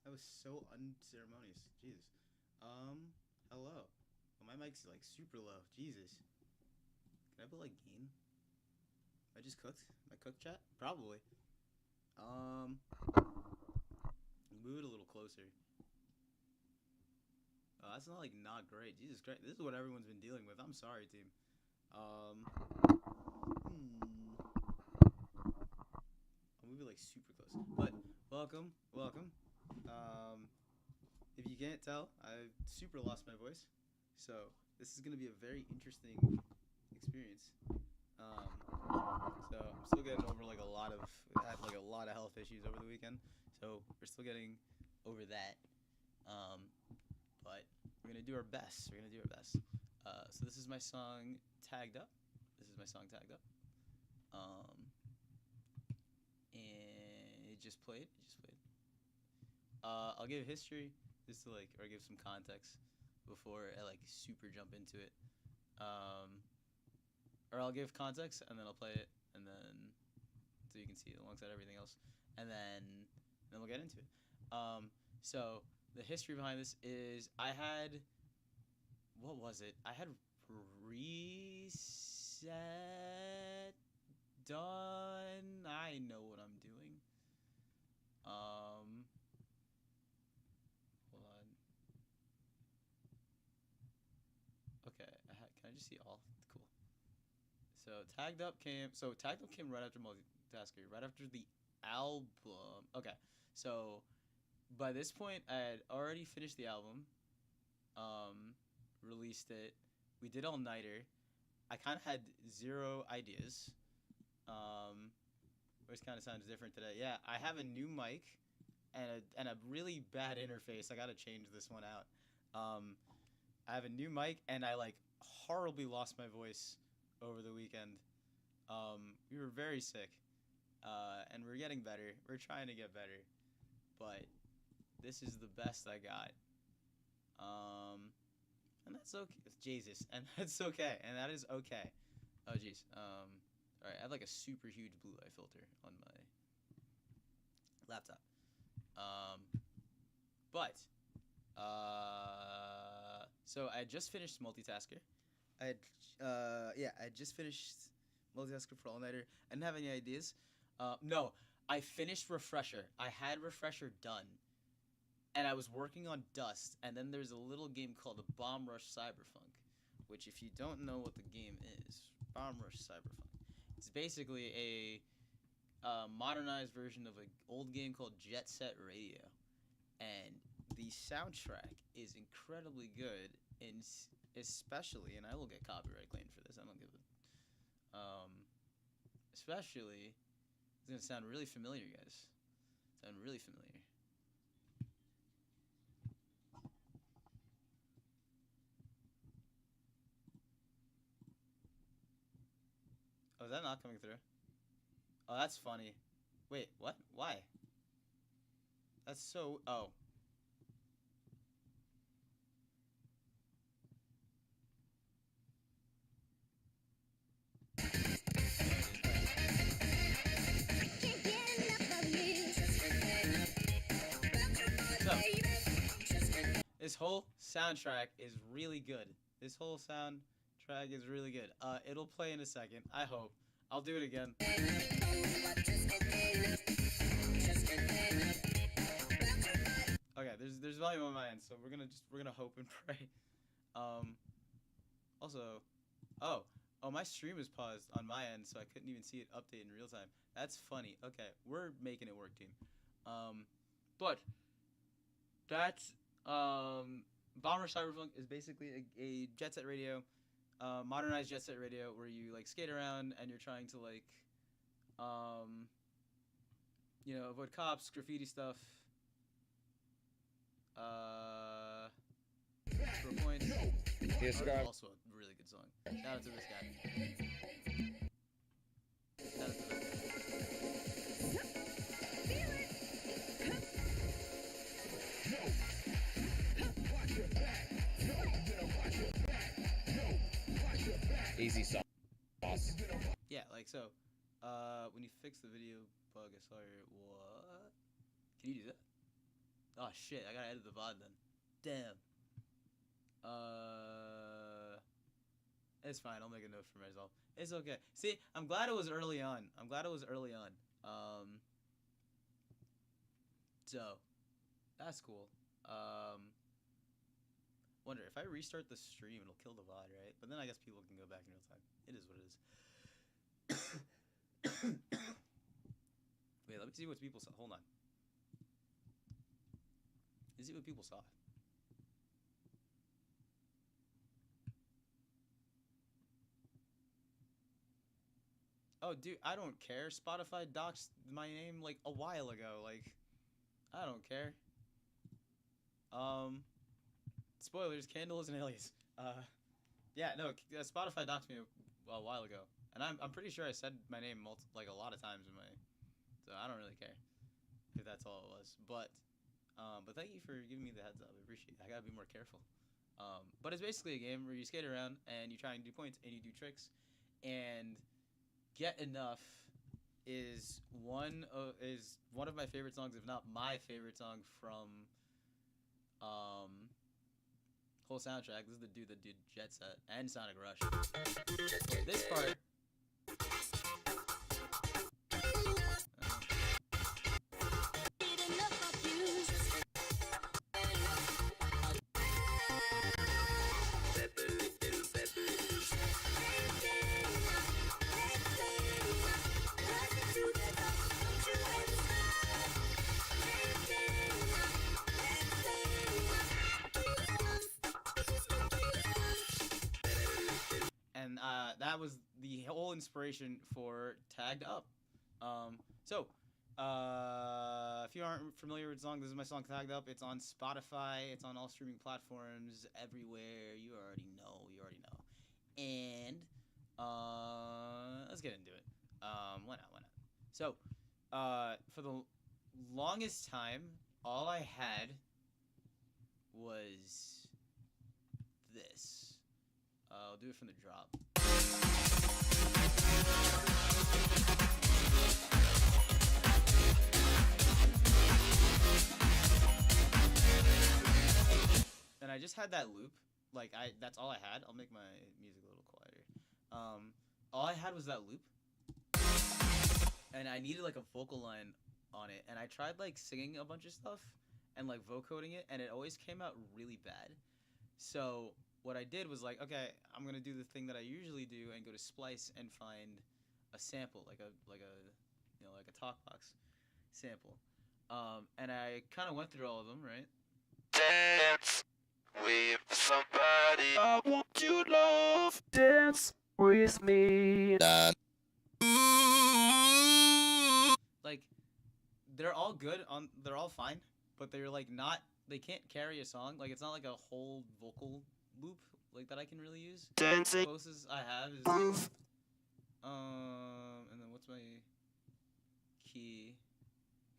That was so unceremonious. Jesus. Hello. Oh, my mic's like super low. Jesus. Can I put like gain? I just cooked. Am I cooked, chat? Probably. Um, move it a little closer. Oh, that's not like not great. Jesus Christ, this is what everyone's been dealing with. I'm sorry, team. I'll move it like super close. But welcome, welcome. Um, if you can't tell, I super lost my voice, so this is gonna be a very interesting experience. Um, so I'm still getting over like a lot of I had like a lot of health issues over the weekend, so we're still getting over that. Um, but we're gonna do our best. We're gonna do our best. So this is my song tagged up. This is my song tagged up. Um, and it just played. It just played. I'll give history just to like, or give some context before I like super jump into it. Um, or I'll give context and then I'll play it and then so you can see it alongside everything else, and then we'll get into it. So the history behind this is I had what was it? I had reset done. I know what I'm doing. Hold on. Okay, can I just see all? Cool. So Tagged Up came right after Multitasker, right after the album. Okay, so by this point I had already finished the album, released it. We did All Nighter. I kind of had zero ideas, which kind of sounds different today. Yeah, I have a new mic and a really bad interface. I gotta change this one out. I have a new mic and I like horribly lost my voice over the weekend. We were very sick, and we're getting better. We're trying to get better, but this is the best I got. And that's okay. Jesus, and that's okay, and that is okay. Oh jeez. All right, I have like a super huge blue light filter on my laptop. Um, but so I just finished Multitasker. I had I just finished Multitasker for All Nighter. I didn't have any ideas. No, I finished Refresher. I had Refresher done, and I was working on Dust. And then there's a little game called the Bomb Rush Cyberpunk, which if you don't know what the game is, Bomb Rush Cyberpunk, it's basically a modernized version of an old game called Jet Set Radio, and the soundtrack is incredibly good. In especially, and I will get copyright claimed for this. I don't give a. Especially, it's gonna sound really familiar, guys. Sound really familiar. Oh, is that not coming through? Oh, that's funny. Wait, what? Why? That's so. Oh. So, this whole soundtrack is really good. This whole soundtrack is really good. It'll play in a second. I hope. I'll do it again. Okay, there's volume on my end, so we're gonna hope and pray. Um, also, oh, my stream is paused on my end, so I couldn't even see it update in real time. That's funny. Okay, we're making it work, team. But that's Bomber Cyberpunk is basically a Jet Set Radio, modernized Jet Set Radio, where you like skate around and you're trying to like, um, avoid cops, graffiti stuff. For points. Yes, guy. Also a really good song. Shout out to this guy. Shout out to this guy. Easy sauce. Yeah, like so. When you fix the video bug, I saw your what? Can you do that? Oh shit! I gotta edit the VOD then. Damn. It's fine. I'll make a note for myself. It's okay. See, I'm glad it was early on. So that's cool. Wonder if I restart the stream, it'll kill the VOD, right? But then I guess people can go back in real time. It is what it is. Wait, let me see what people saw. Hold on. Let's see what people saw. Oh, dude, I don't care. Spotify doxed my name like a while ago. Like, I don't care. Spoilers. Candle is an alias. Yeah, no. Spotify doxed me a while ago, and I'm pretty sure I said my name like a lot of times in my. So I don't really care if that's all it was. But thank you for giving me the heads up. I appreciate it. I gotta be more careful. But it's basically a game where you skate around and you try and do points and you do tricks, and Get Enough is one of my favorite songs, if not my favorite song from whole soundtrack. This is the dude that did Jet Set and Sonic Rush. Wait, this part. And that was the whole inspiration for Tagged Up. If you aren't familiar with the song, this is my song Tagged Up. It's on Spotify. It's on all streaming platforms everywhere. You already know. And let's get into it. Why not? So, for the longest time, all I had was this. I'll do it from the drop. And I just had that loop. Like, that's all I had. I'll make my music a little quieter. All I had was that loop. And I needed, like, a vocal line on it. And I tried, like, singing a bunch of stuff and, like, vocoding it. And it always came out really bad. So what I did was, like, okay, I'm going to do the thing that I usually do and go to Splice and find a sample, like a TalkBox sample. And I kind of went through all of them, right? Dance with somebody I want you to love. Dance with me. Like, they're all good they're all fine, but they're like they can't carry a song. Like, it's not like a whole vocal loop like that I can really use. Dancing. The closest I have is and then what's my key?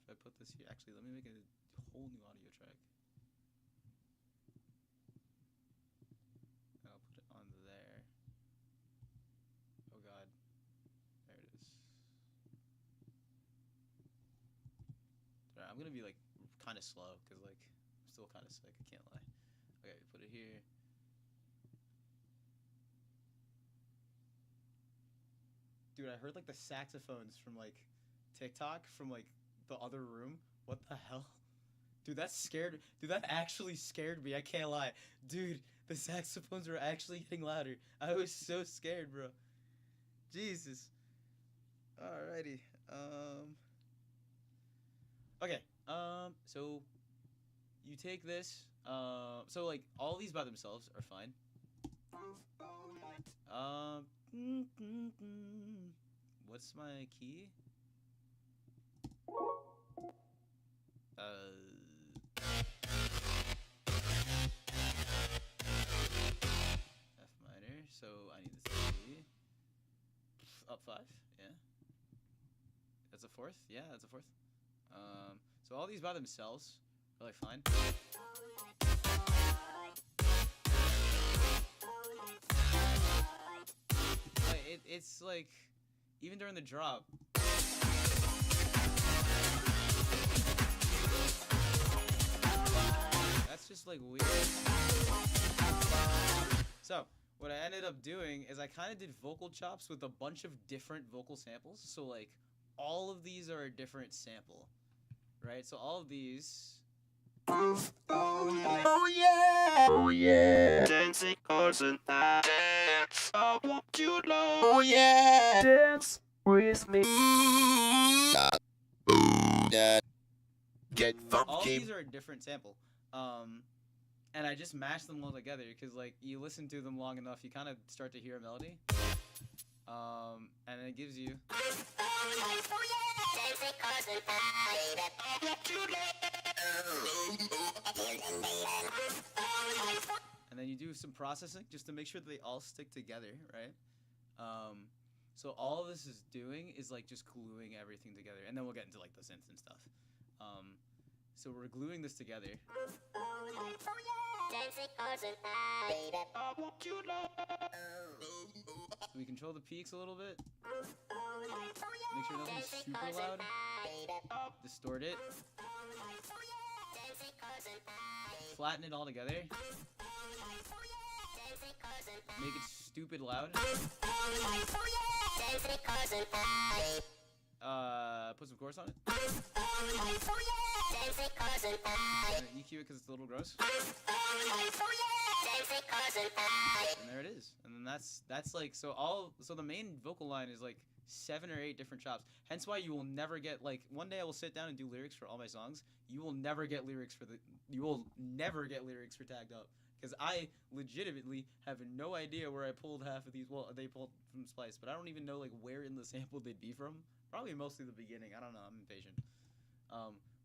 If I put this here, actually, let me make a whole new audio track. I'll put it on there. Oh god, there it is. Sorry, I'm gonna be like kind of slow because like I'm still kind of sick. I can't lie. Okay, put it here. Dude, I heard like the saxophones from like TikTok from like the other room. What the hell? Dude, that actually scared me. I can't lie. Dude, the saxophones were actually getting louder. I was so scared, bro. Jesus. Alrighty. Okay. So you take this. So like all these by themselves are fine. What's my key? F minor. So I need this key. Up 5. Yeah. That's a fourth. Yeah, that's a fourth. So all these by themselves are like fine. It's like, even during the drop. just like weird. So what I ended up doing is I kind of did vocal chops with a bunch of different vocal samples. So like all of these are a different sample, right? So all of these. Oh yeah, oh yeah. Dancing all the night. Dance, I want you love. Oh yeah, dance with me. Get All of funky. these are a different sample. And I just mashed them all together because like you listen to them long enough, you kind of start to hear a melody. And it gives you. And then you do some processing just to make sure that they all stick together, right? So all this is doing is like just gluing everything together, and then we'll get into like the synths and stuff. So we're gluing this together. So we control the peaks a little bit. Make sure nothing's super loud. Distort it. Flatten it all together. Make it stupid loud. Put some chorus on it. And EQ it because it's a little gross. And there it is. And then that's like so the main vocal line is like 7 or 8 different chops. Hence why you will never get like one day I will sit down and do lyrics for all my songs. You will never get lyrics for Tagged Up. Because I legitimately have no idea where I pulled half of these. Well, they pulled from Splice, but I don't even know like where in the sample they'd be from. Probably mostly the beginning. I don't know. I'm impatient.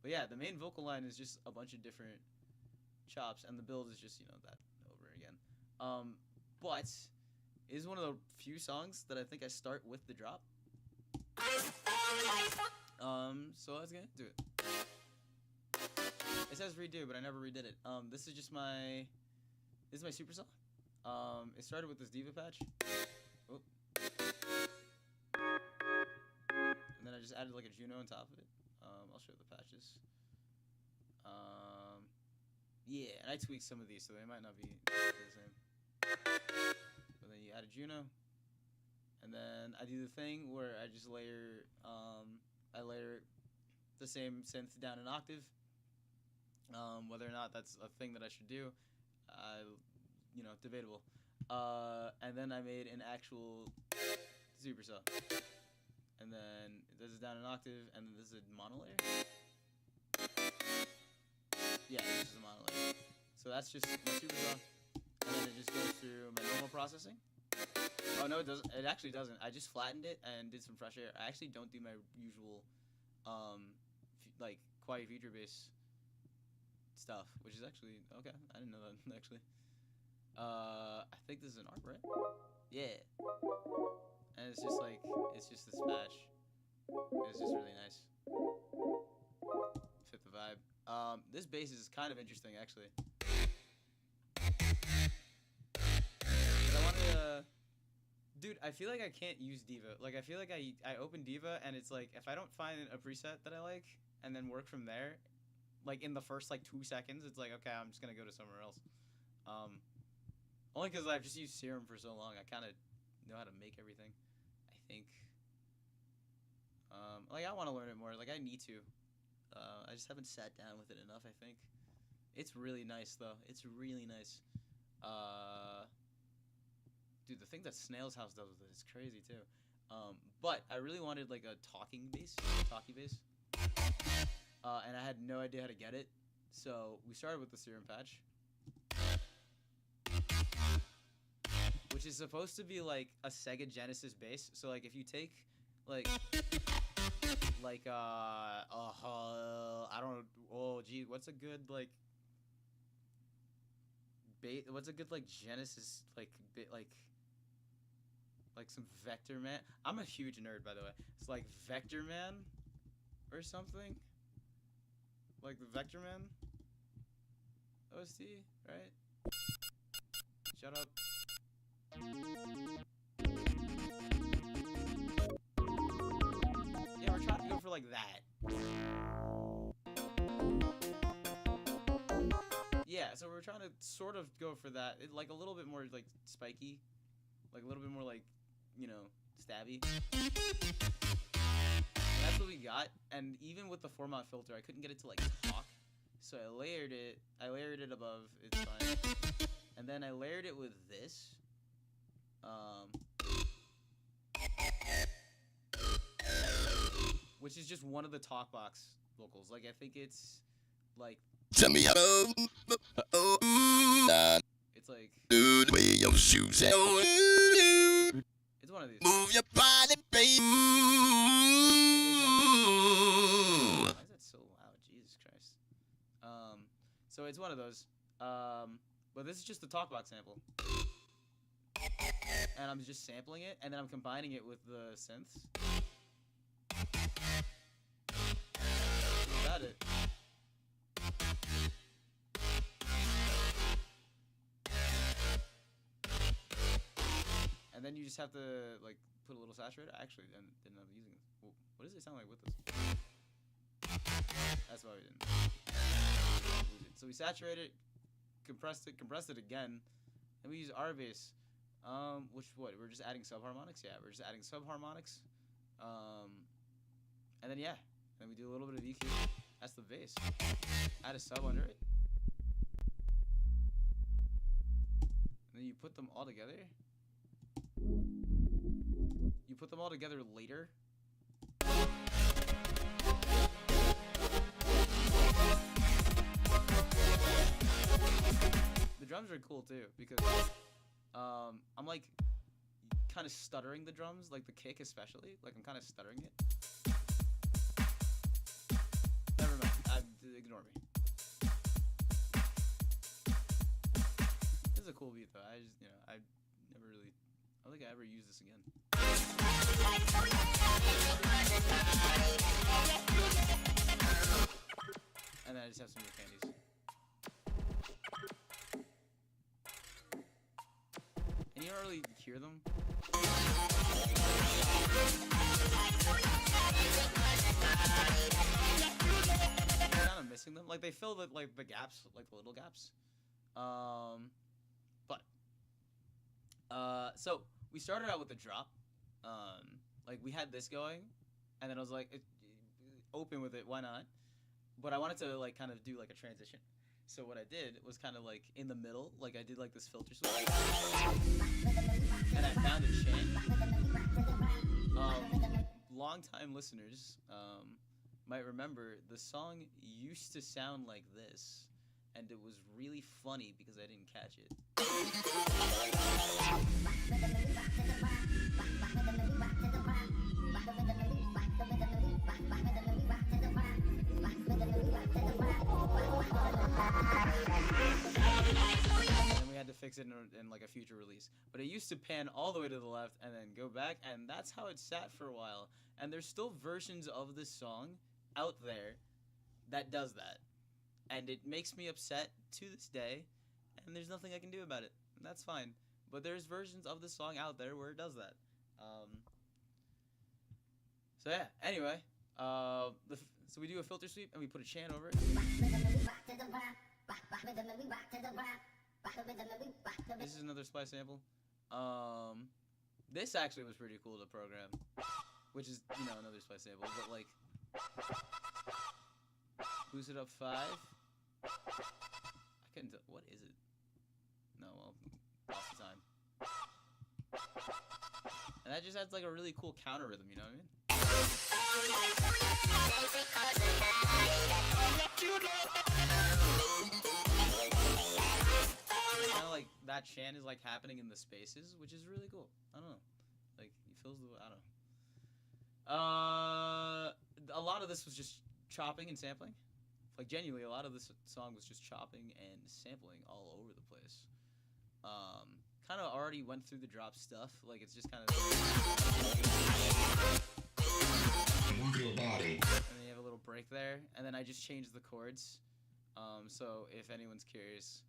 But yeah, the main vocal line is just a bunch of different chops, and the build is just that over again. But it is one of the few songs that I think I start with the drop. So let's get into it. It says redo, but I never redid it. This is my super song. It started with this diva patch. Oh. And then I just added like a Juno on top of it. I'll show the patches. Yeah, and I tweaked some of these, so they might not be the same. But then you add a Juno, and then I do the thing where I just layer the same synth down an octave. Whether or not that's a thing that I should do, debatable. And then I made an actual supercell. And then this is down an octave, and then this is a monolayer. Yeah, this is a monolayer. So that's just my supercell. And then it just goes through my normal processing. Oh no, it doesn't. It actually doesn't. I just flattened it and did some fresh air. I actually don't do my usual, quiet feature bass stuff, which is actually okay. I didn't know that actually. I think this is an ARP, right? Yeah. And it's just this patch. It's just really nice. Fit the vibe. This bass is kind of interesting actually. I wanted to, dude. I feel like I can't use Diva. Like I feel like I open Diva and it's like if I don't find a preset that I like and then work from there. Like in the first 2 seconds, it's like okay, I'm just gonna go to somewhere else. Only because I've just used Serum for so long, I kind of know how to make everything. I think. I want to learn it more. Like I need to. I just haven't sat down with it enough. I think. It's really nice though. It's really nice. Dude, the thing that Snail's House does with it is crazy too. But I really wanted like a talkie bass. And I had no idea how to get it, so we started with the Serum patch, which is supposed to be like a Sega Genesis bass. So like if you take I don't know. Oh gee, what's a good Genesis some Vector Man? I'm a huge nerd, by the way. It's like Vector Man or something. Like the Vector Man OST, right? Shut up. Yeah, we're trying to go for like that. Yeah, so we're trying to sort of go for that. It, like a little bit more like spiky, like a little bit more like, you know, stabby. That's what we got. And even with the 4-mod filter, I couldn't get it to like talk. So I layered it above. It's fine. And then I layered it with this. Which is just one of the talk box vocals. Like I think it's like Tell me how. it's like Do the way your shoes it's one of these. move your body, baby. Why is that so loud? Jesus Christ. So it's one of those. But this is just the talkbox sample. And I'm just sampling it, and then I'm combining it with the synths. That's it. And then you just have to like put a little saturator. I actually didn't end up using this. Well, what does it sound like with this? That's why we didn't use it. So we saturated, compressed it again, and we use RBass. We're just adding subharmonics. Yeah, we're just adding subharmonics. And then then we do a little bit of EQ. That's the bass. Add a sub under it. And then you put them all together. You put them all together later. The drums are cool too because I'm like kind of stuttering the drums, like the kick especially. Like I'm kind of stuttering it. Never mind. Ignore me. This is a cool beat though. I just, I never really, I don't think I ever use this again. And then I just have some new candies. And you don't really hear them. I'm kind of missing them. Like they fill the gaps, like the little gaps. So we started out with the drop. Like we had this going, and then I was like, open with it, why not? But I wanted to like kind of do like a transition. So what I did was kind of like in the middle, like I did like this filter switch, and I found a chant. Long-time listeners might remember the song used to sound like this, and it was really funny because I didn't catch it. And we had to fix it in like a future release. But it used to pan all the way to the left and then go back, and that's how it sat for a while. And there's still versions of this song out there that does that. And it makes me upset to this day, and there's nothing I can do about it. And that's fine. But there's versions of this song out there where it does that. So yeah, anyway, so we do a filter sweep and we put a chant over it. This is another Splice sample. This actually was pretty cool to program, which is, another Splice sample, but like, boost it up 5. I couldn't tell, what is it? No, well, lost the time. And that just adds like a really cool counter rhythm, you know what I mean? Kind of like that chant is like happening in the spaces, which is really cool. I don't know, like he fills the, I don't know. A lot of this was just chopping and sampling. Like genuinely, a lot of this song was just chopping and sampling all over the place. Kind of already went through the drop stuff. Like it's just kind of. Move your body. And then you have a little break there, and then I just changed the chords. So if anyone's curious,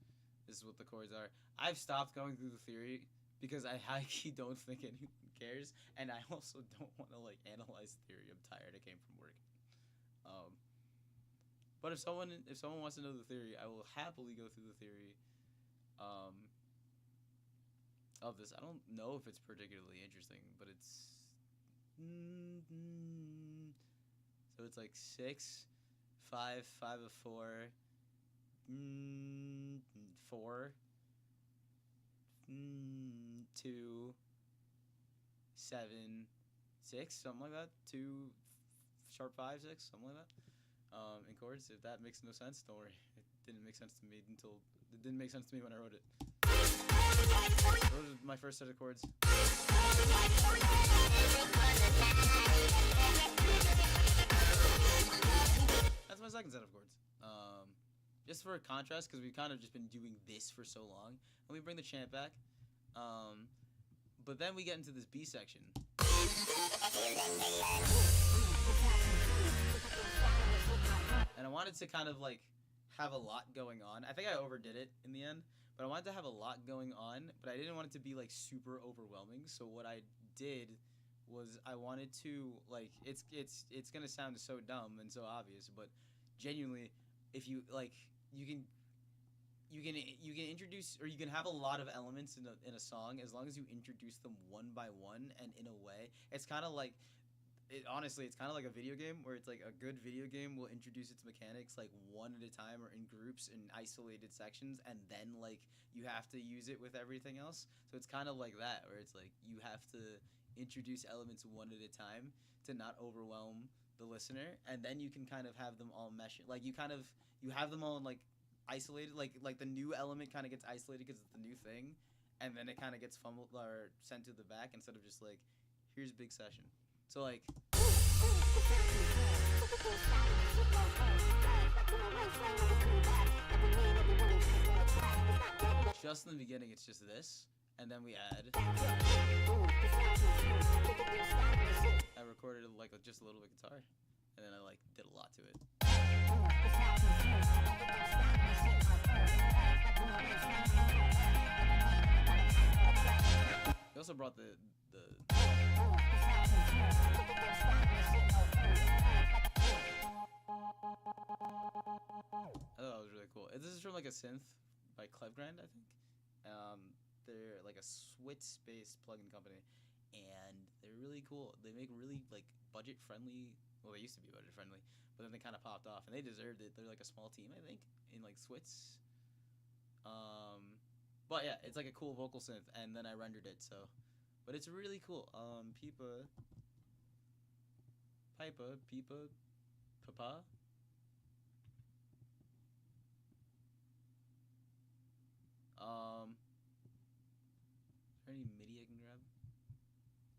this is what the chords are. I've stopped going through the theory because I high-key don't think anyone cares, and I also don't want to like analyze theory. I'm tired. I came from work. But if someone wants to know the theory, I will happily go through the theory of this. I don't know if it's particularly interesting, but it's so it's like 6, 5, 5 of 4, 4, 2, 7, 6, something like that. 2 sharp 5, 6, something like that. In chords. If that makes no sense, don't worry. It didn't make sense to me when I wrote it. Those are my first set of chords. That's my second set of chords. Just for contrast, because we've kind of just been doing this for so long, and we bring the chant back. But then we get into this B section. And I wanted to kind of like have a lot going on. I think I overdid it in the end, but I wanted to have a lot going on, but I didn't want it to be like super overwhelming. So what I did was I wanted to like it's gonna sound so dumb and so obvious, but genuinely, if you like, you can introduce, or you can have a lot of elements in a song as long as you introduce them one by one and in a way. It's kind of like honestly, it's kind of like a video game where it's like a good video game will introduce its mechanics like one at a time or in groups in isolated sections, and then like you have to use it with everything else. So it's kind of like that, where it's like you have to introduce elements one at a time to not overwhelm the listener, and then you can kind of have them all mesh. Like you have them all like isolated, like the new element kind of gets isolated because it's the new thing, and then it kind of gets fumbled or sent to the back instead of just like here's big session. So like just in the beginning it's just this, and then we add, I recorded like just a little bit of guitar, and then I like did a lot to it. We also brought the I thought that was really cool. This is from like a synth by Clevgrind, I think. They're like a Swiss-based plugin company, and they're really cool. They make really like budget-friendly. Well, they used to be budget-friendly, but then they kind of popped off, and they deserved it. They're like a small team, I think, in like Swiss. But yeah, it's like a cool vocal synth, and then I rendered it. So, but it's really cool. Pipa, Papa. Is there any MIDI I can grab?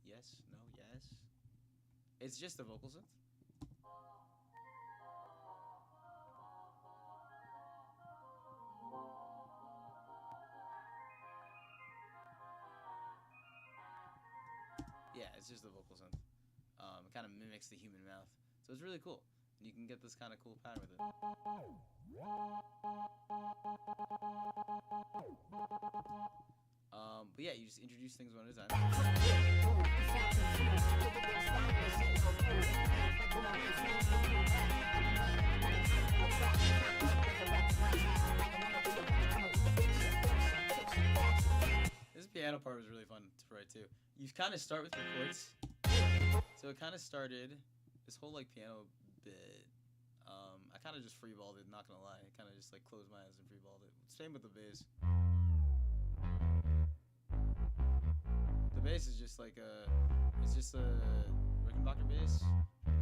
Yes, no, yes. It's just a vocal synth. Yeah, it's just a vocal synth. It kind of mimics the human mouth. So it's really cool. And you can get this kind of cool pattern with it. But yeah, you just introduce things one at a time. This piano part was really fun to write too. You kind of start with your chords. So it kind of started, this whole like piano bit, I kind of just freeballed it, not gonna lie. I kind of just like closed my eyes and freeballed it. Same with the bass. The bass is just like it's just a Rickenbacker bass,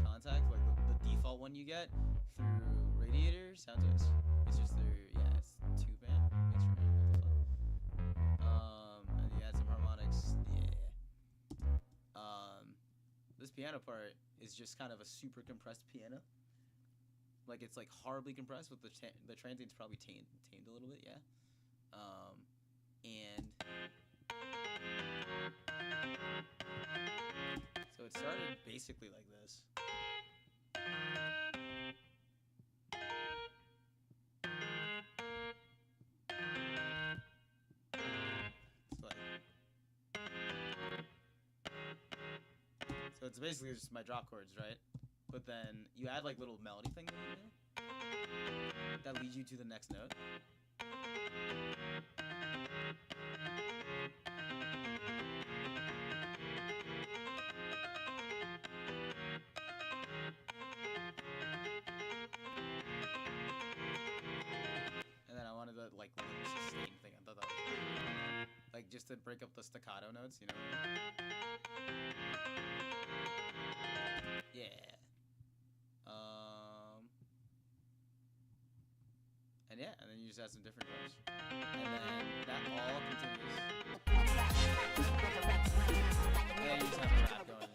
Contact, like the default one you get through Radiator Soundtoys. It's just it's 2-band, mixed for me, what the fuck. And you add some harmonics, this piano part is just kind of a super compressed piano. Like it's like horribly compressed, with the transient's probably tamed a little bit, yeah. And so it started basically like this. So it's basically just my drop chords, right? But then you add like little melody things in there. that leads you to the next note. And then I wanted to like learn the sustain thing. I thought that was cool. Like just to break up the staccato notes, you know? Yeah. And yeah, and then you just add some different drums. And then that all continues. And then you just have a rap going,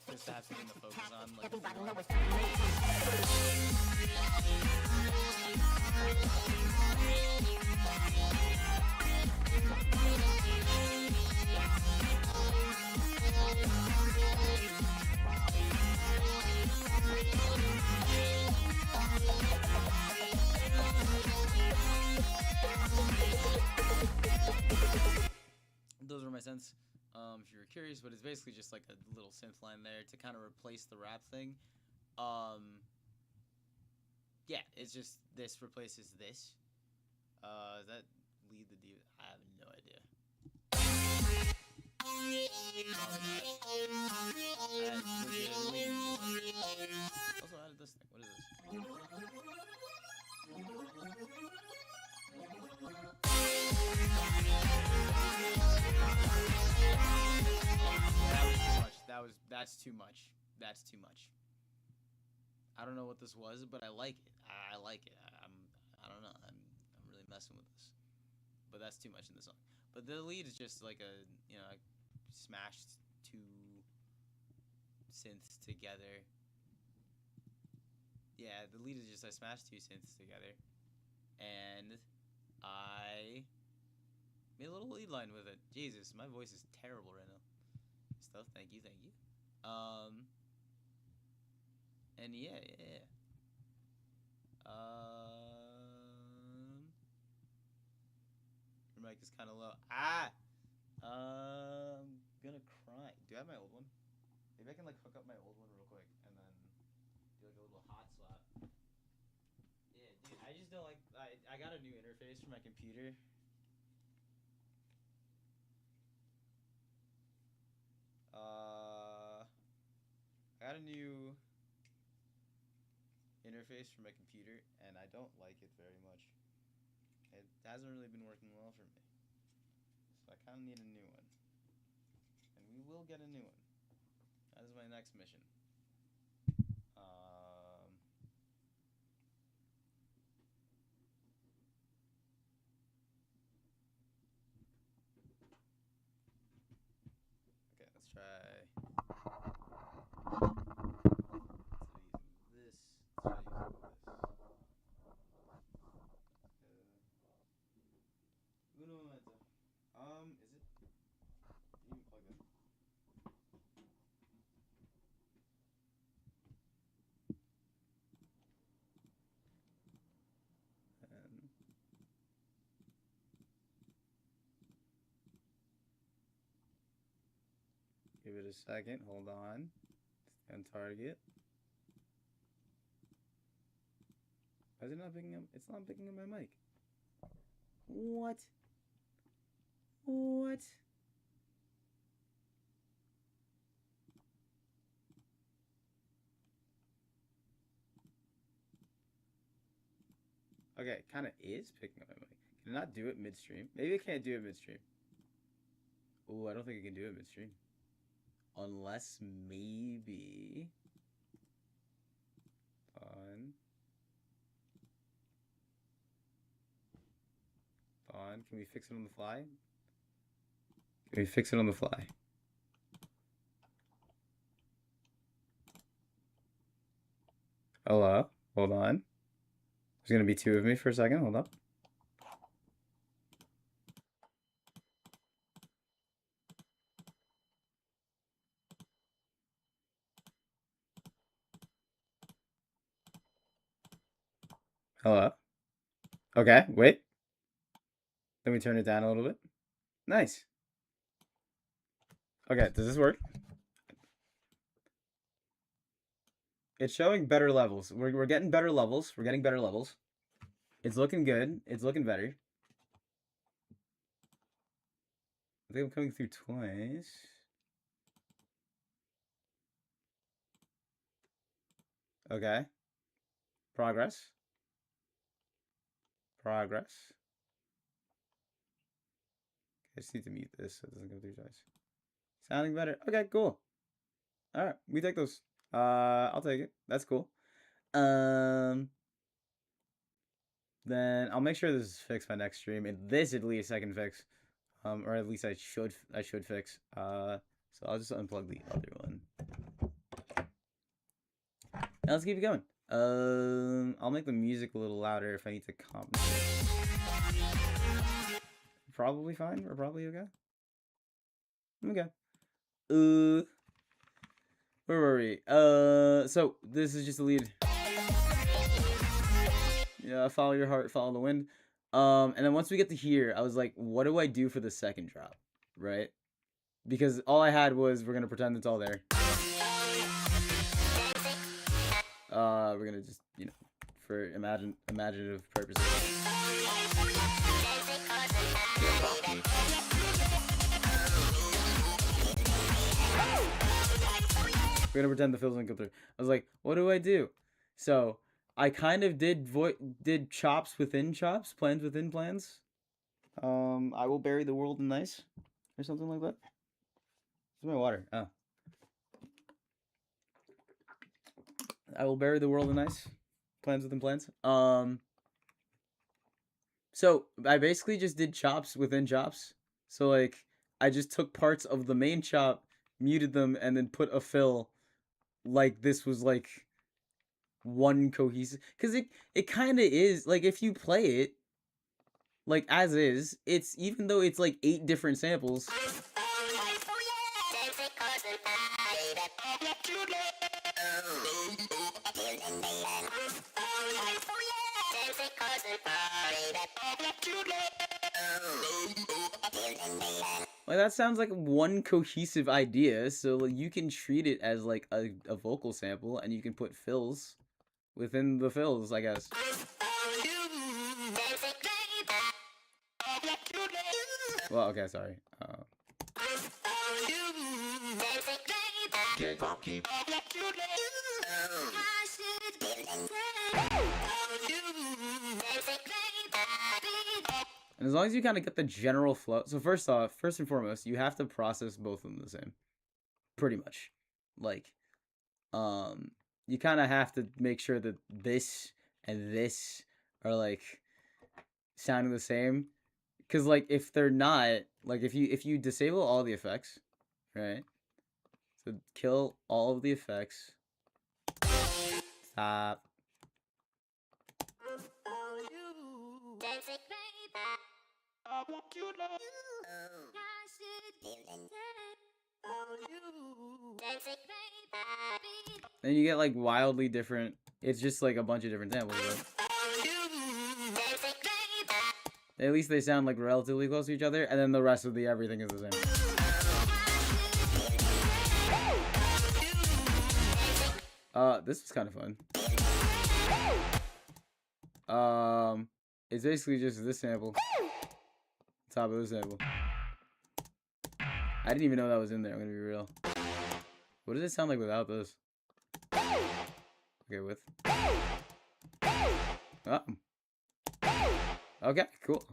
just to have something to focus on, like those were my synths. If you were curious, but it's basically just like a little synth line there to kind of replace the rap thing. Yeah, it's just this replaces this. Does that lead the D? I have no idea. Also added this thing. What is this? That's too much. That's too much. I don't know what this was, but I like it. I like it. I don't know. I'm really messing with this. But that's too much in the song. But the lead is just like a, I smashed two synths together. Yeah, the lead is just I smashed two synths together. And I made a little lead line with it. Jesus, my voice is terrible right now. Stuff, thank you. And yeah. Your mic is kind of low. I'm gonna cry. Do I have my old one? Maybe I can like hook up my old one real quick and then do like a little hot swap. Yeah, dude, I just don't like. I got a new interface for my computer. I got a new interface for my computer, and I don't like it very much. It hasn't really been working well for me. So I kind of need a new one. And we will get a new one. That is my next mission. Okay, let's try. Uno momento. Is it? You can plug it. And give it a second. Hold on. Stay on target. Why is it not picking up? It's not picking up my mic. What? Okay, it kind of is picking up my mic. Can it not do it midstream? Maybe it can't do it midstream. Oh, I don't think it can do it midstream. Unless maybe... Fun. Can we fix it on the fly? Can we fix it on the fly? Hello? Hold on. There's gonna be two of me for a second. Hold up. Hello? Okay, wait. Let me turn it down a little bit. Nice. Okay, does this work? It's showing better levels. We're getting better levels. We're getting better levels. It's looking good. It's looking better. I think I'm coming through twice. Okay. Progress. Progress. I just need to mute this so it doesn't go through twice. Sounding better. Okay, cool. Alright, we take those. I'll take it. That's cool. Then I'll make sure this is fixed by next stream. And this at least I can fix. Or at least I should fix. So I'll just unplug the other one. Now let's keep it going. I'll make the music a little louder if I need to compensate. Probably fine. We're probably okay. Okay. Where were we? So this is just a lead. Yeah, follow your heart, follow the wind. And then once we get to here, I was like, what do I do for the second drop? Right? Because all I had was we're gonna pretend it's all there. We're gonna just, you know, for imaginative purposes. We're gonna pretend the fills don't come through. I was like, what do I do? So I kind of did chops within chops, plans within plans. I will bury the world in ice, or something like that. Where's my water? Oh. I will bury the world in ice. Plans within plans. So I basically just did chops within chops. So like I just took parts of the main chop, muted them, and then put a fill. Like this was like one cohesive, because it kind of is. Like if you play it like as is, it's, even though it's like 8 different samples, like that sounds like one cohesive idea. So like, you can treat it as like a vocal sample, and you can put fills within the fills, I guess. Well, okay, sorry. And as long as you kind of get the general flow. So first and foremost, you have to process both of them the same. Pretty much. Like, you kind of have to make sure that this and this are like sounding the same. Because like if they're not, like if you disable all the effects, right? So kill all of the effects. Stop. Then you get like wildly different. It's just like a bunch of different samples. At least they sound like relatively close to each other, and then the rest of the everything is the same. This was kind of fun. It's basically just this sample. Top of this sample. I didn't even know that was in there, I'm gonna be real. What does it sound like without this? Okay, with. Oh. Okay, cool.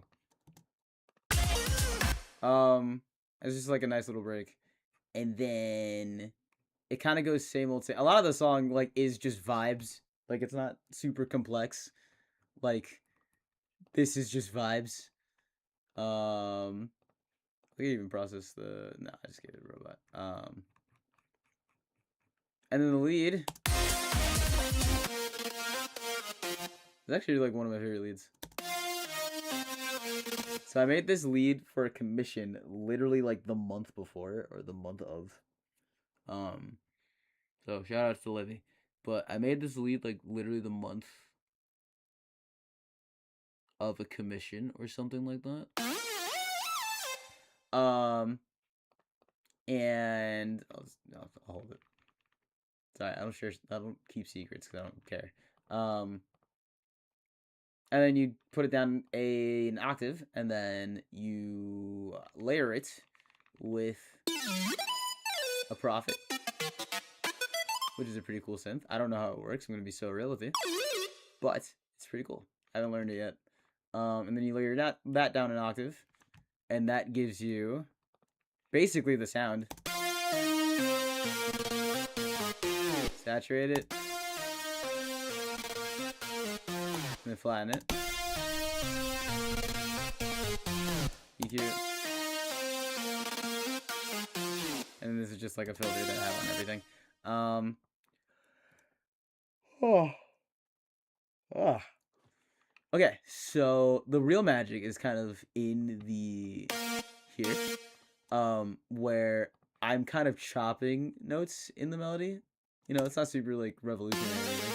It's just like a nice little break. And then it kind of goes same old same. A lot of the song like is just vibes. Like it's not super complex. Like this is just vibes. I can even process the. Nah, I just gave it a robot. And then the lead is actually like one of my favorite leads. So I made this lead for a commission literally like the month before, or the month of. So shout out to Livy. But I made this lead like literally the month of a commission or something like that. And I'll hold it. Sorry, I don't keep secrets because I don't care. and then you put it down an octave, and then you layer it with a Prophet, which is a pretty cool synth. I don't know how it works. I'm gonna be so real with you, but it's pretty cool. I haven't learned it yet. And then you layer that down an octave, and that gives you basically the sound. Saturate it, and then flatten it. EQ. And this is just like a filter that I have on everything. Okay, so the real magic is kind of in the here, where I'm kind of chopping notes in the melody. You know, it's not super like revolutionary or anything.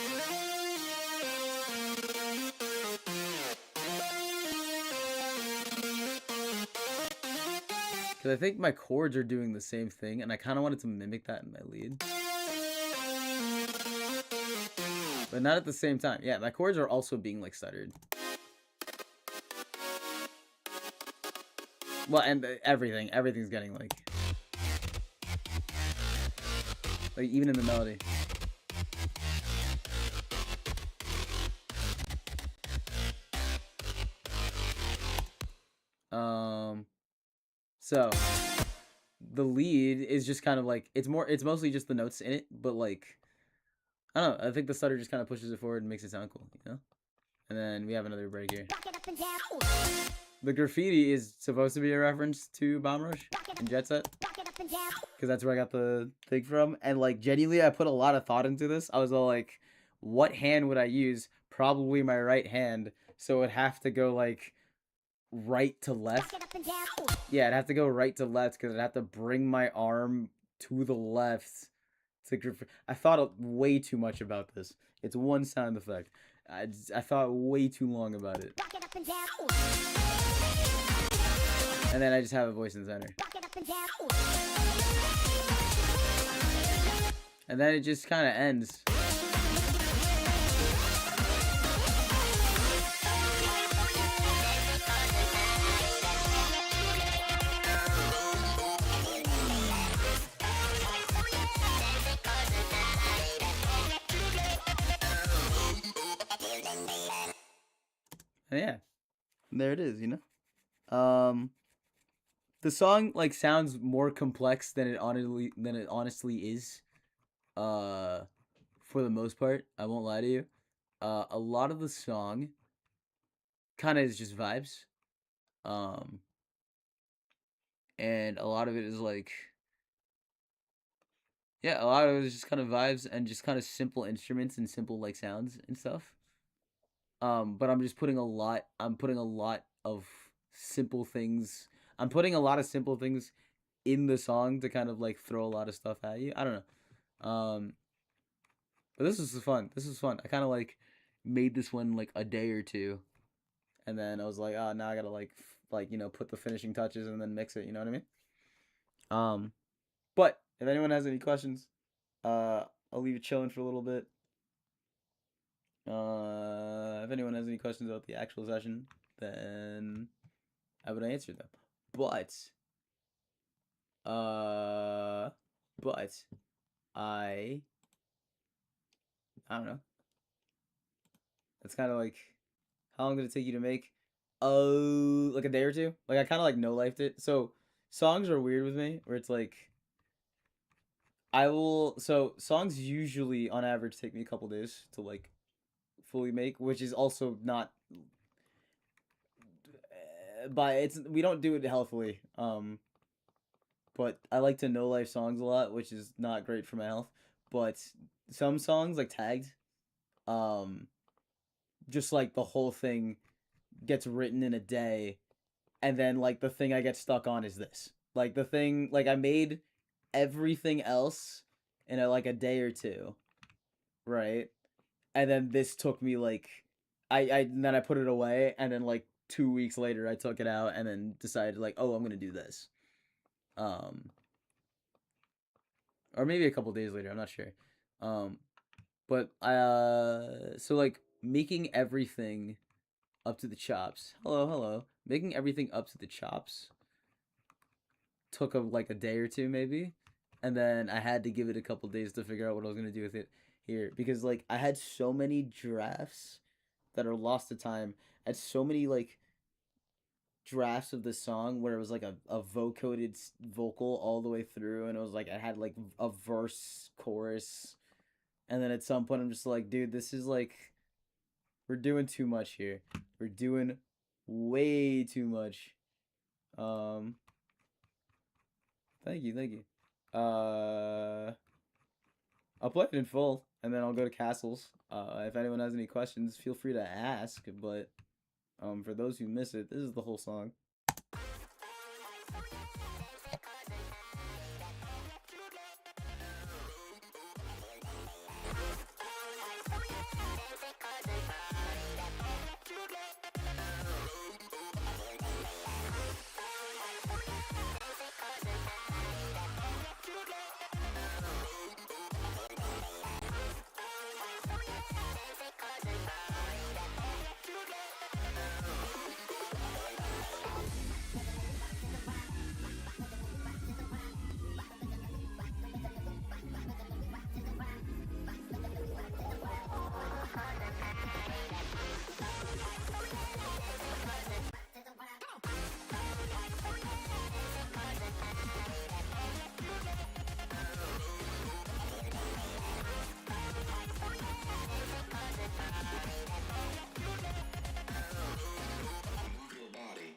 Because I think my chords are doing the same thing, and I kind of wanted to mimic that in my lead. But not at the same time. Yeah, my chords are also being like stuttered. Well, and everything's getting like even in the melody. So the lead is just kind of like it's mostly just the notes in it, but like I don't know, I think the stutter just kind of pushes it forward and makes it sound cool, you know? And then we have another break here. The graffiti is supposed to be a reference to Bomb Rush and Jet Set, because that's where I got the thing from. And like genuinely, I put a lot of thought into this. I was all like, what hand would I use? Probably my right hand, so it'd have to go like right to left. Yeah, it'd have to go right to left because I'd have to bring my arm to the left to graffiti. I thought way too much about this. It's one sound effect. I thought way too long about it. And then I just have a voice in the center. And then it just kind of ends. And yeah, there it is, you know? The song like sounds more complex than it honestly is. For the most part, I won't lie to you. A lot of the song kind of is just vibes. And a lot of it is like a lot of it is just kind of vibes and just kind of simple instruments and simple like sounds and stuff. But I'm putting a lot of simple things. I'm putting a lot of simple things in the song to kind of like throw a lot of stuff at you. I don't know. But this was fun. I kind of like made this one like a day or two, and then I was like, oh, now I gotta like you know, put the finishing touches and then mix it. You know what I mean? But if anyone has any questions, I'll leave it chilling for a little bit. If anyone has any questions about the actual session, then I would answer them. But I don't know. It's kind of like, how long did it take you to make? Like a day or two. Like I kind of like no-lifed it. So songs are weird with me, where it's like songs usually on average take me a couple days to like fully make, which is also not we don't do it healthily. But I like to no life songs a lot, which is not great for my health. But some songs like Tagged, just like the whole thing gets written in a day, and then like the thing I get stuck on is this. Like the thing, like I made everything else in like a day or two, right? And then this took me like, then I put it away, and then like 2 weeks later I took it out, and then decided like, oh, I'm gonna do this, or maybe a couple days later, I'm not sure, but so like making everything up to the chops. Hello, hello. Making everything up to the chops took like a day or two maybe, and then I had to give it a couple days to figure out what I was gonna do with it here, because like I had so many drafts that are lost to time. I had so many like drafts of the song where it was like a vocoded vocal all the way through, and it was like I had like a verse, chorus, and then at some point I'm just like, dude, this is like, we're doing too much here. We're doing way too much. Thank you, thank you. I'll play it in full, and then I'll go to castles. If anyone has any questions, feel free to ask. But for those who miss it, this is the whole song. Move your body.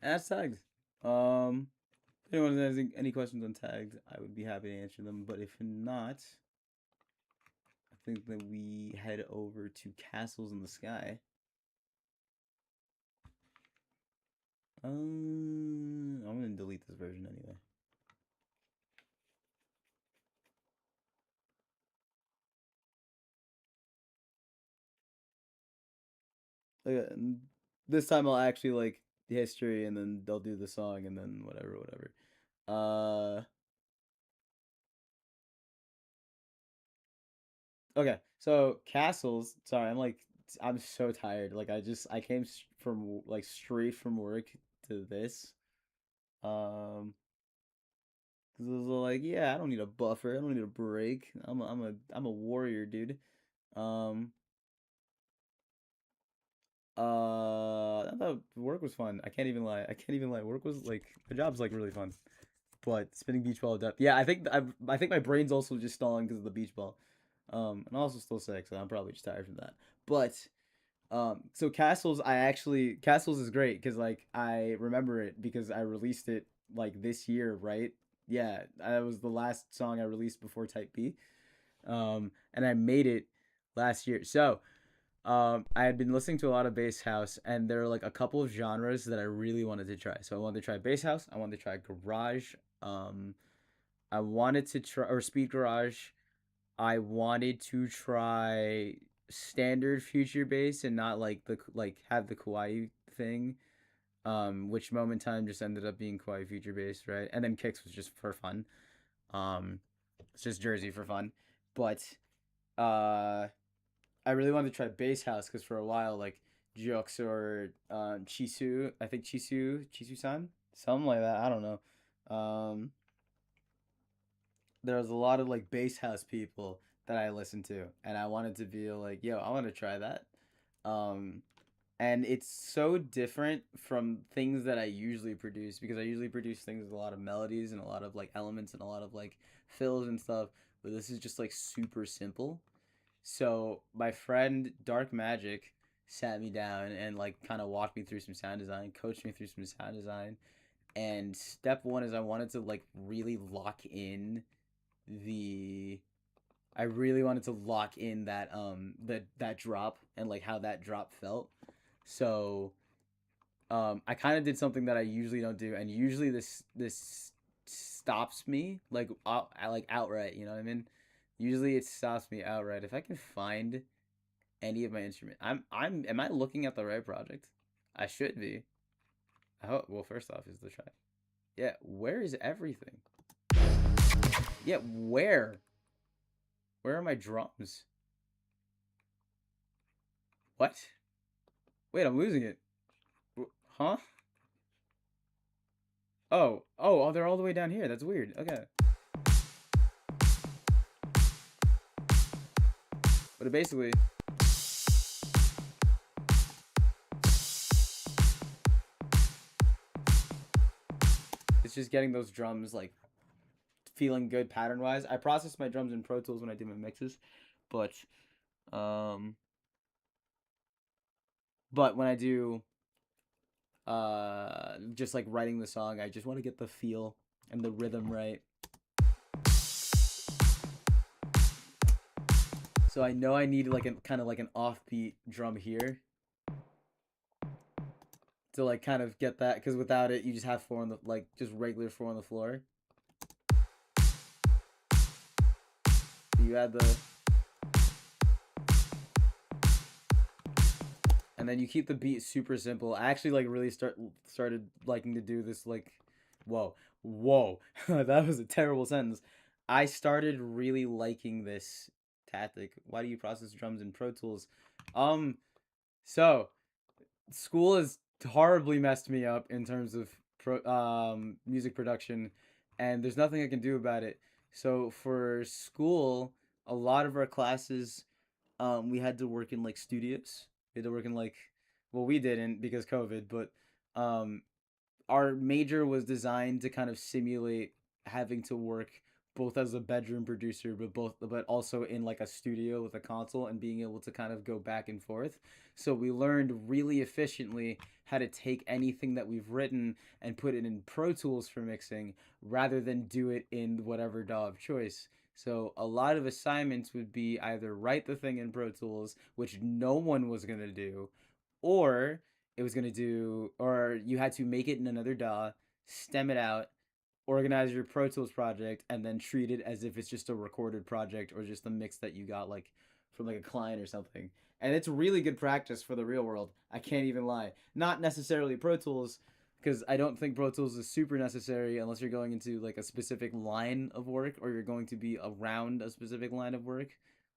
As tagged. If anyone has any questions on tagged, I would be happy to answer them. But if not, I think that we head over to Castles in the Sky. I'm gonna delete this version anyway. Okay, and this time I'll actually like the history, and then they'll do the song, and then whatever. Okay, so Castles. Sorry, I'm like I'm so tired. Like I came from like straight from work to this. Um, 'Cause it was like, yeah, I don't need a buffer. I don't need a break. I'm a warrior, dude. Um, I thought work was fun. I can't even lie. I can't even lie. Work was like the job's like really fun. But spinning beach ball depth. Yeah, I think my brain's also just stalling because of the beach ball. And I'm also still sick, so I'm probably just tired from that. But so Castles is great because like I remember it because I released it like this year, right? Yeah, that was the last song I released before Type B. And I made it last year. So I had been listening to a lot of bass house, and there are like a couple of genres that I really wanted to try. So I wanted to try bass house. I wanted to try garage. Um, I wanted to try or speed garage. I wanted to try standard future bass and not like have the kawaii thing. Which Moment Time just ended up being kawaii future bass, right? And then kicks was just for fun. Um, it's just Jersey for fun. But uh I really wanted to try bass house because for a while, like Jux or Chisu, I think Chisu-san, something like that. I don't know. There was a lot of like bass house people that I listened to, and I wanted to be like, yo, I want to try that. Um, and it's so different from things that I usually produce because I usually produce things with a lot of melodies and a lot of like elements and a lot of like fills and stuff. But this is just like super simple. So my friend Dark Magic sat me down and like kind of walked me through some sound design, coached me through some sound design. And step one is I wanted to like really lock in the I really wanted to lock in that drop and like how that drop felt. So I kind of did something that I usually don't do, and usually this stops me like outright, you know what I mean? Usually it stops me outright. If I can find any of my instrument. Am I looking at the right project? I should be. I hope well first off is the track. Yeah, where is everything? Yeah, where? Where are my drums? What? Wait, I'm losing it. Huh? Oh, they're all the way down here. That's weird. Okay. But it basically it's just getting those drums like feeling good pattern wise. I process my drums in Pro Tools when I do my mixes, but when I do just like writing the song, I just want to get the feel and the rhythm right. So I know I need like a kind of like an offbeat drum here to like kind of get that, because without it you just have four on the like just regular four on the floor. You add the and then you keep the beat super simple. I actually like really started liking to do this like whoa that was a terrible sentence. I started really liking this tactic. Why do you process drums in Pro Tools? So school has horribly messed me up in terms of music production, and there's nothing I can do about it. So for school, a lot of our classes, we had to work in like studios. We had to work in like, well, we didn't because COVID, but our major was designed to kind of simulate having to work both as a bedroom producer but also in like a studio with a console and being able to kind of go back and forth. So we learned really efficiently how to take anything that we've written and put it in Pro Tools for mixing rather than do it in whatever DAW of choice. So a lot of assignments would be either write the thing in Pro Tools, which no one was going to do, or you had to make it in another DAW, stem it out, organize your Pro Tools project, and then treat it as if it's just a recorded project or just a mix that you got like from like a client or something. And it's really good practice for the real world. I can't even lie. Not necessarily Pro Tools, because I don't think Pro Tools is super necessary unless you're going into like a specific line of work or you're going to be around a specific line of work.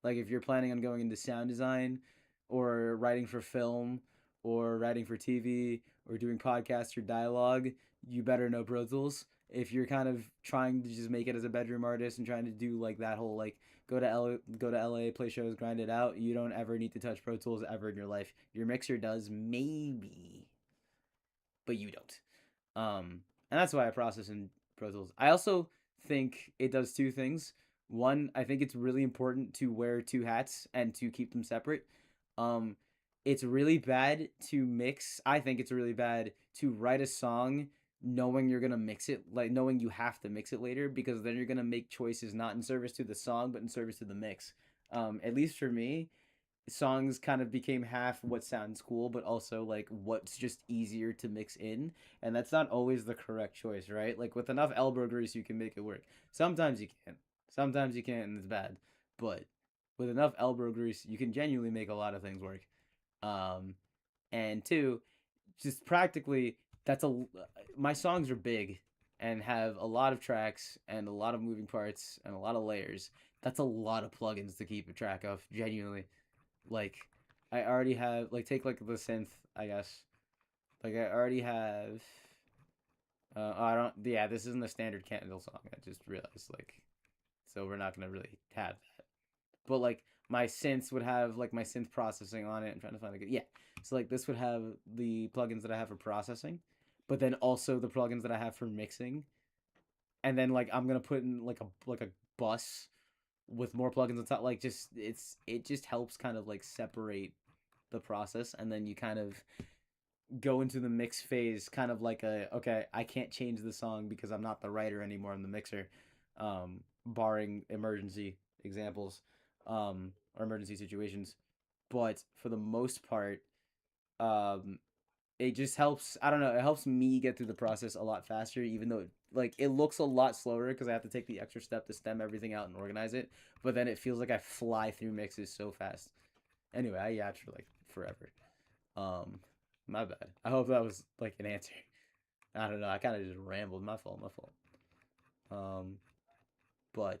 Like if you're planning on going into sound design, or writing for film or writing for TV or doing podcasts or dialogue, you better know Pro Tools. If you're kind of trying to just make it as a bedroom artist and trying to do like that whole like go to LA, play shows, grind it out, you don't ever need to touch Pro Tools ever in your life. Your mixer does maybe, but you don't. And that's why I process in Pro Tools. I also think it does two things. One, I think it's really important to wear two hats and to keep them separate. It's really bad to mix. I think it's really bad to write a song knowing you're gonna mix it, like knowing you have to mix it later, because then you're gonna make choices not in service to the song but in service to the mix. At least for me, songs kind of became half what sounds cool but also like what's just easier to mix in, and that's not always the correct choice, right? Like with enough elbow grease you can make it work. Sometimes you can't, and it's bad, but with enough elbow grease you can genuinely make a lot of things work. And two, just practically, my songs are big and have a lot of tracks and a lot of moving parts and a lot of layers. That's a lot of plugins to keep a track of, genuinely. Like, I already have, like, take, like, the synth, I guess. Like, I already have, this isn't a standard Candle song, I just realized, like, so we're not gonna really have that. But, like, my synths would have, like, my synth processing on it. I'm trying to find a good, yeah. So, like, this would have the plugins that I have for processing, but then also the plugins that I have for mixing. And then, like, I'm gonna put in, like a bus with more plugins on top. Like, it just helps kind of, like, separate the process, and then you kind of go into the mix phase kind of like okay, I can't change the song because I'm not the writer anymore, I'm the mixer, barring emergency examples, or emergency situations. But for the most part, it just helps, I don't know, it helps me get through the process a lot faster, even though it looks a lot slower because I have to take the extra step to stem everything out and organize it, but then it feels like I fly through mixes so fast. Anyway, I yapped for like forever. My bad. I hope that was like an answer. I don't know, I kind of just rambled. My fault. But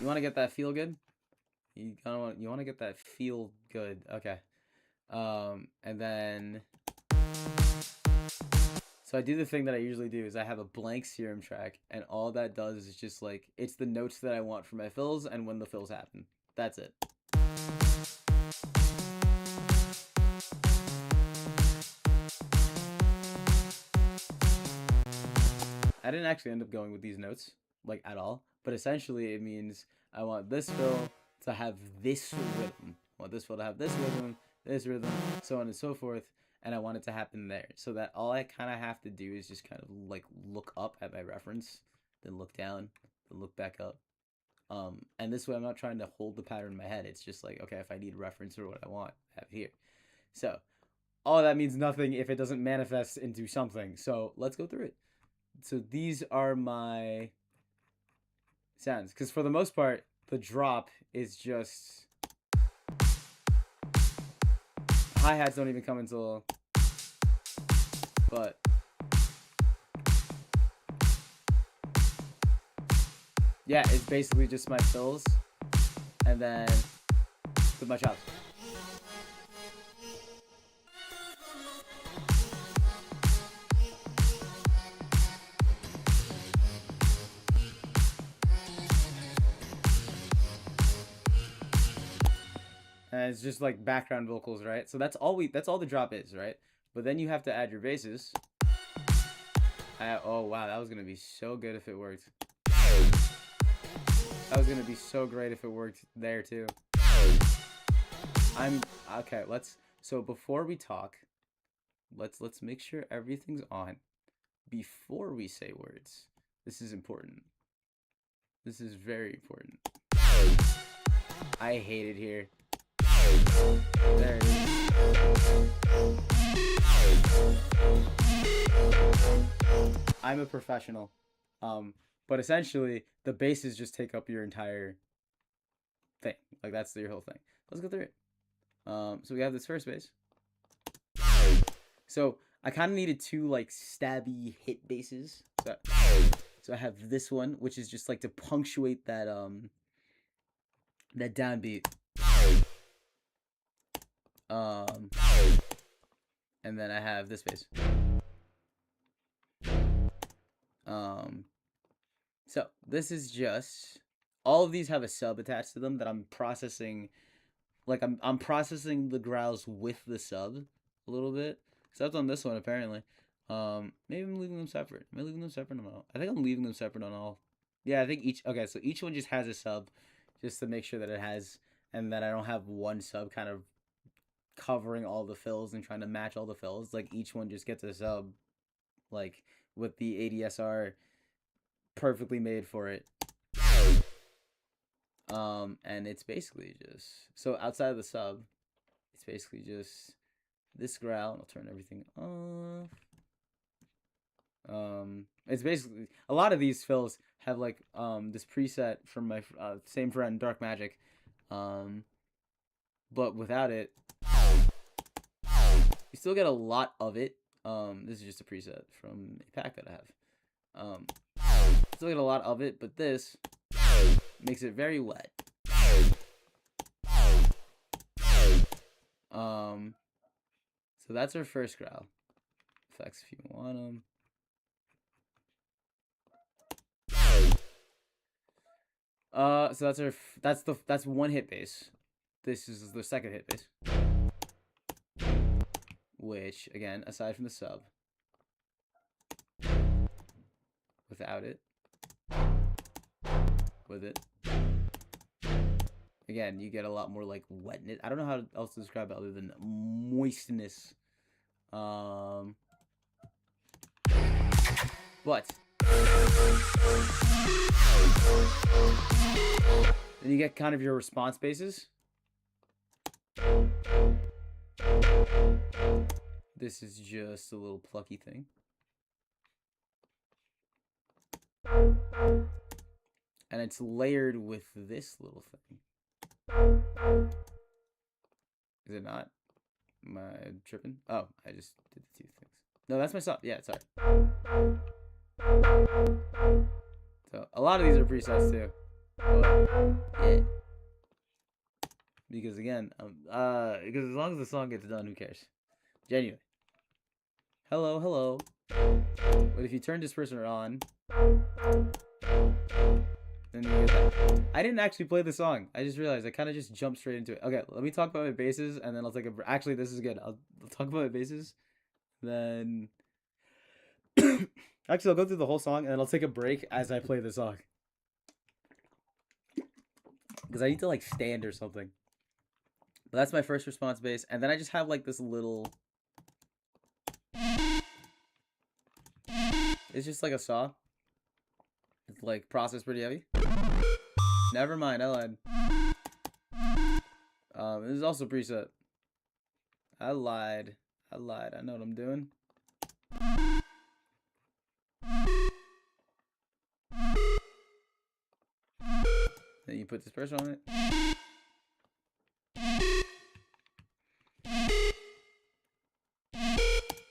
you want to get that feel good? You want to get that feel good. Okay. And then, so I do the thing that I usually do is I have a blank Serum track, and all that does is just like, it's the notes that I want for my fills and when the fills happen. That's it. I didn't actually end up going with these notes, like, at all, but essentially it means I want this fill to have this rhythm. I want this fill to have this rhythm, so on and so forth, and I want it to happen there. So that all I kind of have to do is just kind of like look up at my reference, then look down, then look back up. And this way I'm not trying to hold the pattern in my head. It's just like, okay, if I need reference or what I want, I have it here. So all that means nothing if it doesn't manifest into something. So let's go through it. So these are my sounds, because for the most part, the drop is just, hi-hats don't even come until, but yeah, it's basically just my fills and then with my chops. And it's just like background vocals, right? So that's all the drop is, right? But then you have to add your basses. Oh wow, that was gonna be so good if it worked. That was gonna be so great if it worked there too. Okay, so before we talk, let's make sure everything's on before we say words. This is important. This is very important. I hate it here. There it is. I'm a professional. But essentially the basses just take up your entire thing. Like that's your whole thing. Let's go through it. So we have this first bass. So I kind of needed two like stabby hit basses. So I have this one, which is just like to punctuate that that downbeat. And then I have this bass. So this is just, all of these have a sub attached to them that I'm processing. Like I'm processing the growls with the sub a little bit. Except on this one apparently. Maybe I'm leaving them separate. Am I leaving them separate on all? I think I'm leaving them separate on all. Yeah, I think okay, so each one just has a sub, just to make sure that it has, and that I don't have one sub kind of covering all the fills and trying to match all the fills. Like each one just gets a sub, like with the ADSR perfectly made for it. And it's basically just, so outside of the sub, it's basically just this growl. I'll turn everything off. It's basically, a lot of these fills have like this preset from my same friend Dark Magic, but without it you still get a lot of it. This is just a preset from a pack that I have. Still get a lot of it, but this makes it very wet. So that's our first growl effects if you want them. So that's one hit bass. This is the second hit bass, which again, aside from the sub, without it, with it, again, you get a lot more like wetness. I don't know how else to describe it other than moistness. But then you get kind of your response bases. This is just a little plucky thing. And it's layered with this little thing. Is it not? Am I tripping? Oh, I just did the two things. No, that's my sub. Yeah, sorry. So a lot of these are presets too. But, yeah. Because again, because as long as the song gets done, who cares? Genuine. Hello, hello. But if you turn disperser on, then you get that. I didn't actually play the song. I just realized I kind of just jumped straight into it. Okay, let me talk about my basses, and then I'll take a. Actually, this is good. I'll talk about my basses, then. Actually, I'll go through the whole song, and then I'll take a break as I play the song. Because I need to like stand or something. But that's my first response bass, and then I just have like this little. It's just like a saw. It's like processed pretty heavy. Never mind, I lied. This is also preset. I lied. I know what I'm doing. Then you put disperser on it.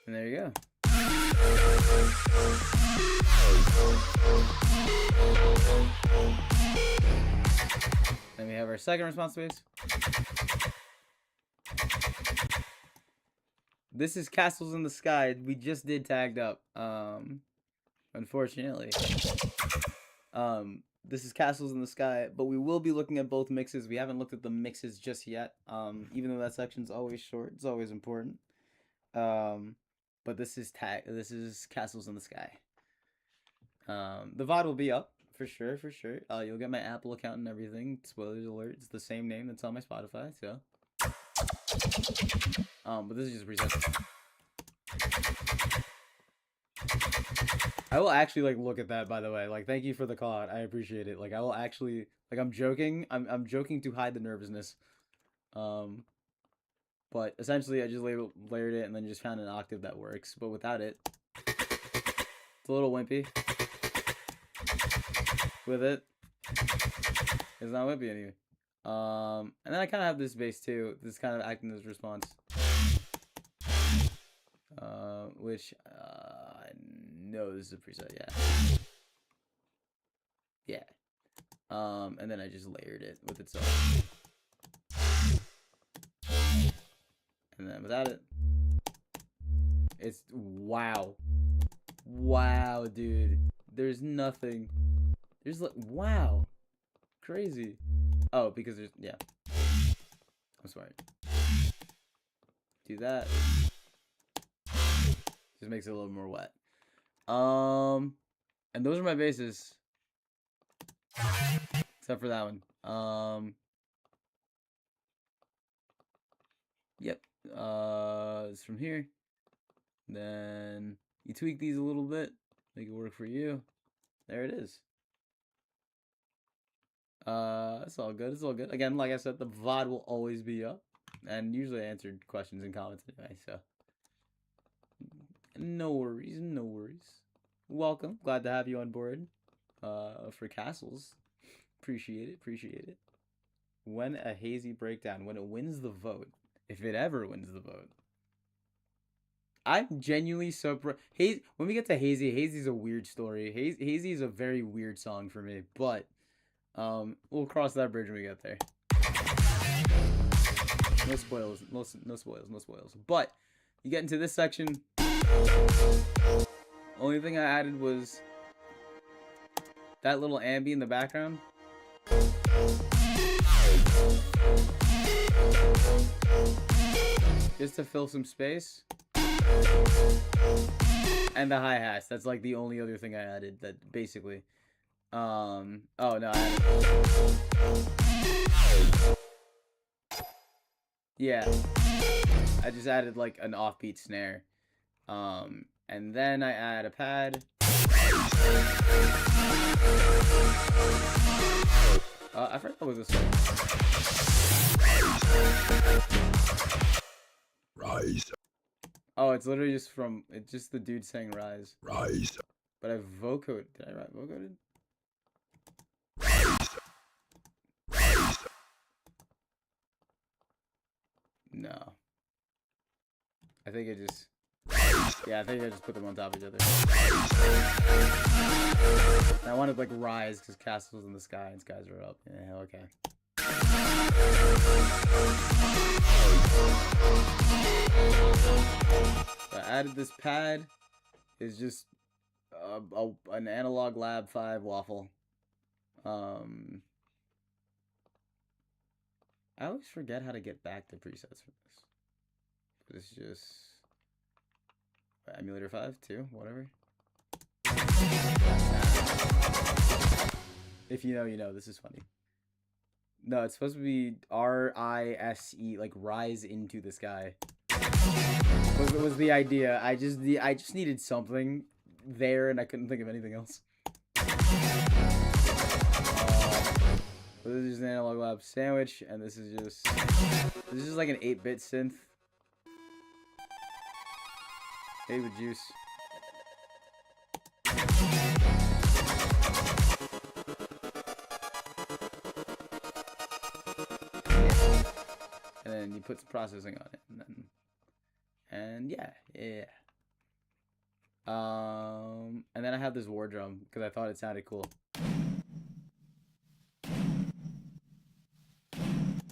And there you go. Then we have our second response bass. This is Castles in the Sky. We just did Tagged Up. Unfortunately. This is Castles in the Sky, but we will be looking at both mixes. We haven't looked at the mixes just yet. Even though that section's always short, it's always important. But this is Castles in the Sky. The VOD will be up for sure. You'll get my Apple account and everything. Spoilers alert, it's the same name that's on my Spotify, so. But this is just a preset. I will actually like look at that, by the way. Like, thank you for the call out. I appreciate it. Like, I will actually, like, I'm joking. I'm joking to hide the nervousness. But essentially I just layered it and then just found an octave that works. But without it, it's a little wimpy. With it, it's not wimpy anyway. And then I kind of have this bass too. This is kind of acting as response. Which, no, this is a preset, yeah. And then I just layered it with itself. And then without it, it's wow. Wow, dude. There's nothing. There's like, wow. Crazy. Oh, because there's, yeah. I'm sorry. Do that. Just makes it a little more wet. And those are my bases. Except for that one. Yep. It's from here. Then you tweak these a little bit, make it work for you. There it is. It's all good. It's all good. Again, like I said, the VOD will always be up, and usually I answered questions and comments anyway. So no worries, no worries. Welcome. Glad to have you on board. For castles, appreciate it. Appreciate it. When a hazy breakdown, when it wins the vote, if it ever wins the vote. I'm genuinely surprised. When we get to Hazy, Hazy's a weird story. Hazy is a very weird song for me, but we'll cross that bridge when we get there. No spoils, no spoils. But you get into this section. Only thing I added was that little ambi in the background. Just to fill some space. And the hi-hats. That's like the only other thing I added that basically. Oh no, I added. Yeah. I just added like an offbeat snare. And then I add a pad. I forgot what was this one. Rise. Oh, it's literally just from, it's just the dude saying rise. Rise. But I vocoded. Did I write vocoded? No. I think I just, yeah, I think I just put them on top of each other. And I wanted like rise because castles in the sky and skies are up. Yeah, okay. So I added this pad. It's just an Analog Lab 5 waffle. I always forget how to get back the presets for this. But it's just emulator 5, 2, whatever. If you know, you know. This is funny. No, it's supposed to be R-I-S-E, like rise into the sky. Was the idea. I just needed something there, and I couldn't think of anything else. So this is just an Analog Lab sandwich, and this is just like an 8-bit synth. Made with juice. And then you put some processing on it, and yeah. And then I have this war drum because I thought it sounded cool.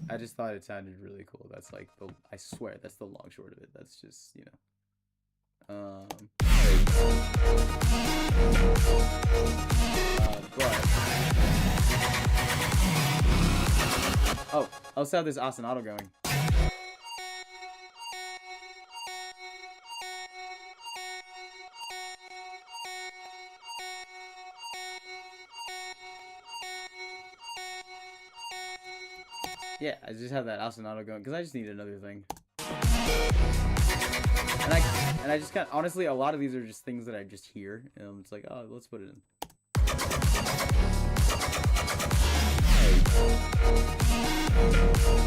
I just thought it sounded really cool. That's like I swear that's the long short of it. That's just, you know. Oh, I also have this ostinato going. Yeah, I just have that ostinato going because I just need another thing. And I just kind of, honestly, a lot of these are just things that I just hear, and it's like, oh, let's put it in.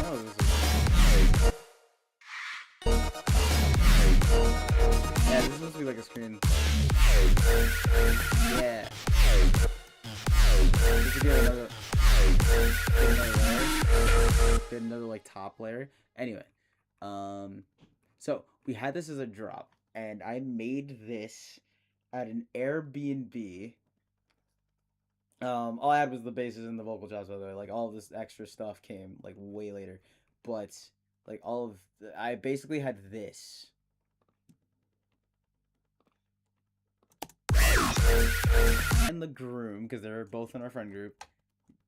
Oh, yeah, this is supposed to be like a screen. Yeah. This should be another layer. Get another like top layer. Anyway, so we had this as a drop, and I made this at an Airbnb. All I had was the basses and the vocal chops, by the way. Like all of this extra stuff came like way later, but Like all of I basically had this. And the groom, because they were both in our friend group,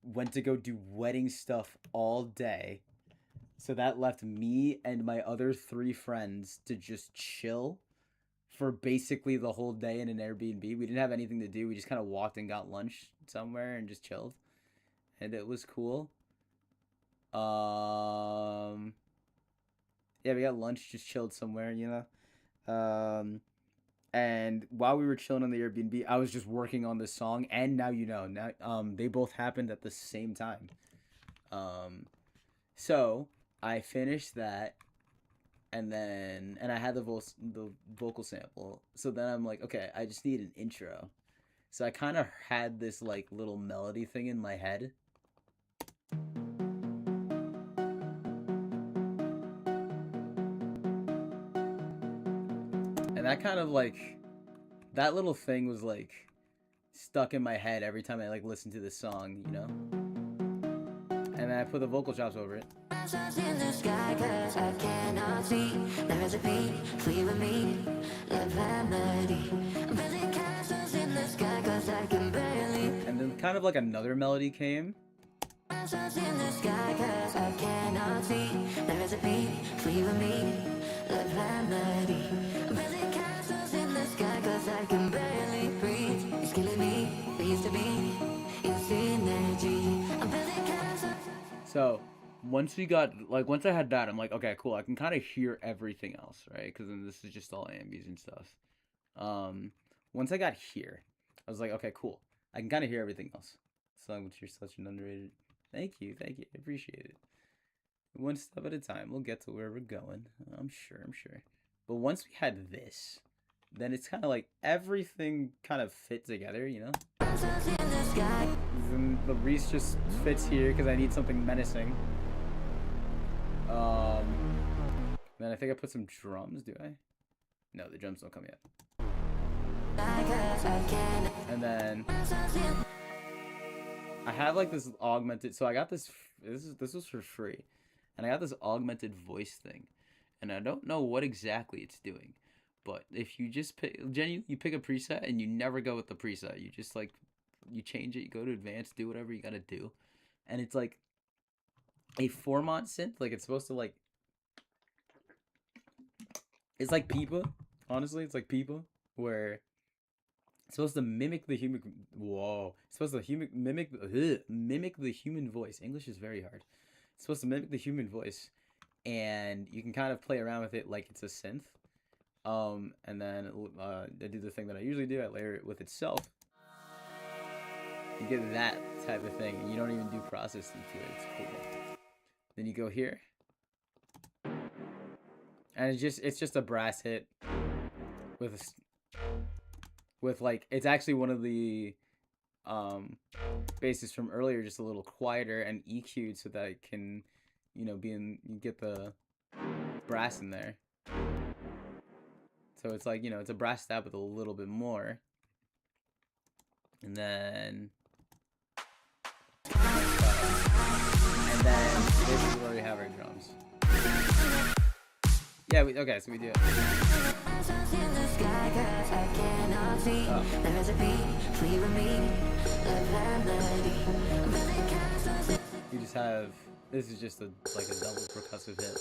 went to go do wedding stuff all day. So that left me and my other 3 friends to just chill for basically the whole day in an Airbnb. We didn't have anything to do. We just kind of walked and got lunch somewhere and just chilled. And it was cool. Yeah, we got lunch, just chilled somewhere, you know. And while we were chilling on the Airbnb, I was just working on this song, and now you know. Now they both happened at the same time. So I finished that, and I had the vocal sample. So then I'm like, okay, I just need an intro. So I kind of had this like little melody thing in my head. And that kind of like, that little thing was like stuck in my head every time I like listened to this song, you know? And then I put the vocal chops over it. In the sky, 'cause I cannot see. There's a beat, flee with me, love remedy. I'm building castles in the sky, 'cause I can barely. And then kind of like another melody came. Castles in the sky, 'cause I cannot see. There's a beat, flee with me, love remedy. I'm building castles in the sky, 'cause I can barely breathe. It's killing me, it used to be, it's energy. I'm building castles. So once I had that, I'm like, okay, cool. I can kind of hear everything else, right? Because then this is just all ambies and stuff. Once I got here, I was like, okay, cool. I can kind of hear everything else. Song, which you're such an underrated. Thank you, I appreciate it. One step at a time, we'll get to where we're going. I'm sure. But once we had this, then it's kind of like everything kind of fit together, you know? And the Reese just fits here because I need something menacing. Then I think I put some drums, do I? No, the drums don't come yet. And then I have like this augmented, so I got this was for free. And I got this augmented voice thing. And I don't know what exactly it's doing. But if you just pick, you pick a preset and you never go with the preset. You just like, you change it, you go to advanced, do whatever you gotta do. And it's like a 4-mod synth. Like it's supposed to like, it's like Peepa. Honestly, it's like Peepa, where it's supposed to mimic the human. Whoa! It's supposed to mimic the human voice. English is very hard. It's supposed to mimic the human voice, and you can kind of play around with it like it's a synth. And then I do the thing that I usually do. I layer it with itself. You get that type of thing, and you don't even do processing to it. It's cool. Then you go here, and it's just a brass hit with like, it's actually one of the basses from earlier, just a little quieter and EQ'd so that it can, you know, you get the brass in there. So it's like, you know, it's a brass stab with a little bit more. And then this is where we have our drums. Yeah, okay, so we do it. You just have, this is just like a double percussive hit.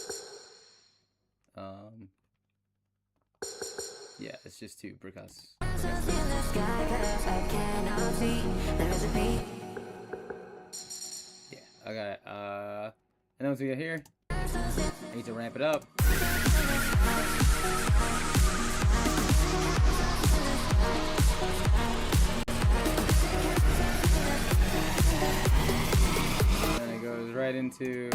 Yeah, it's just 2 percuss. Yeah, I got it. And then once we get here, I need to ramp it up. And it goes right into.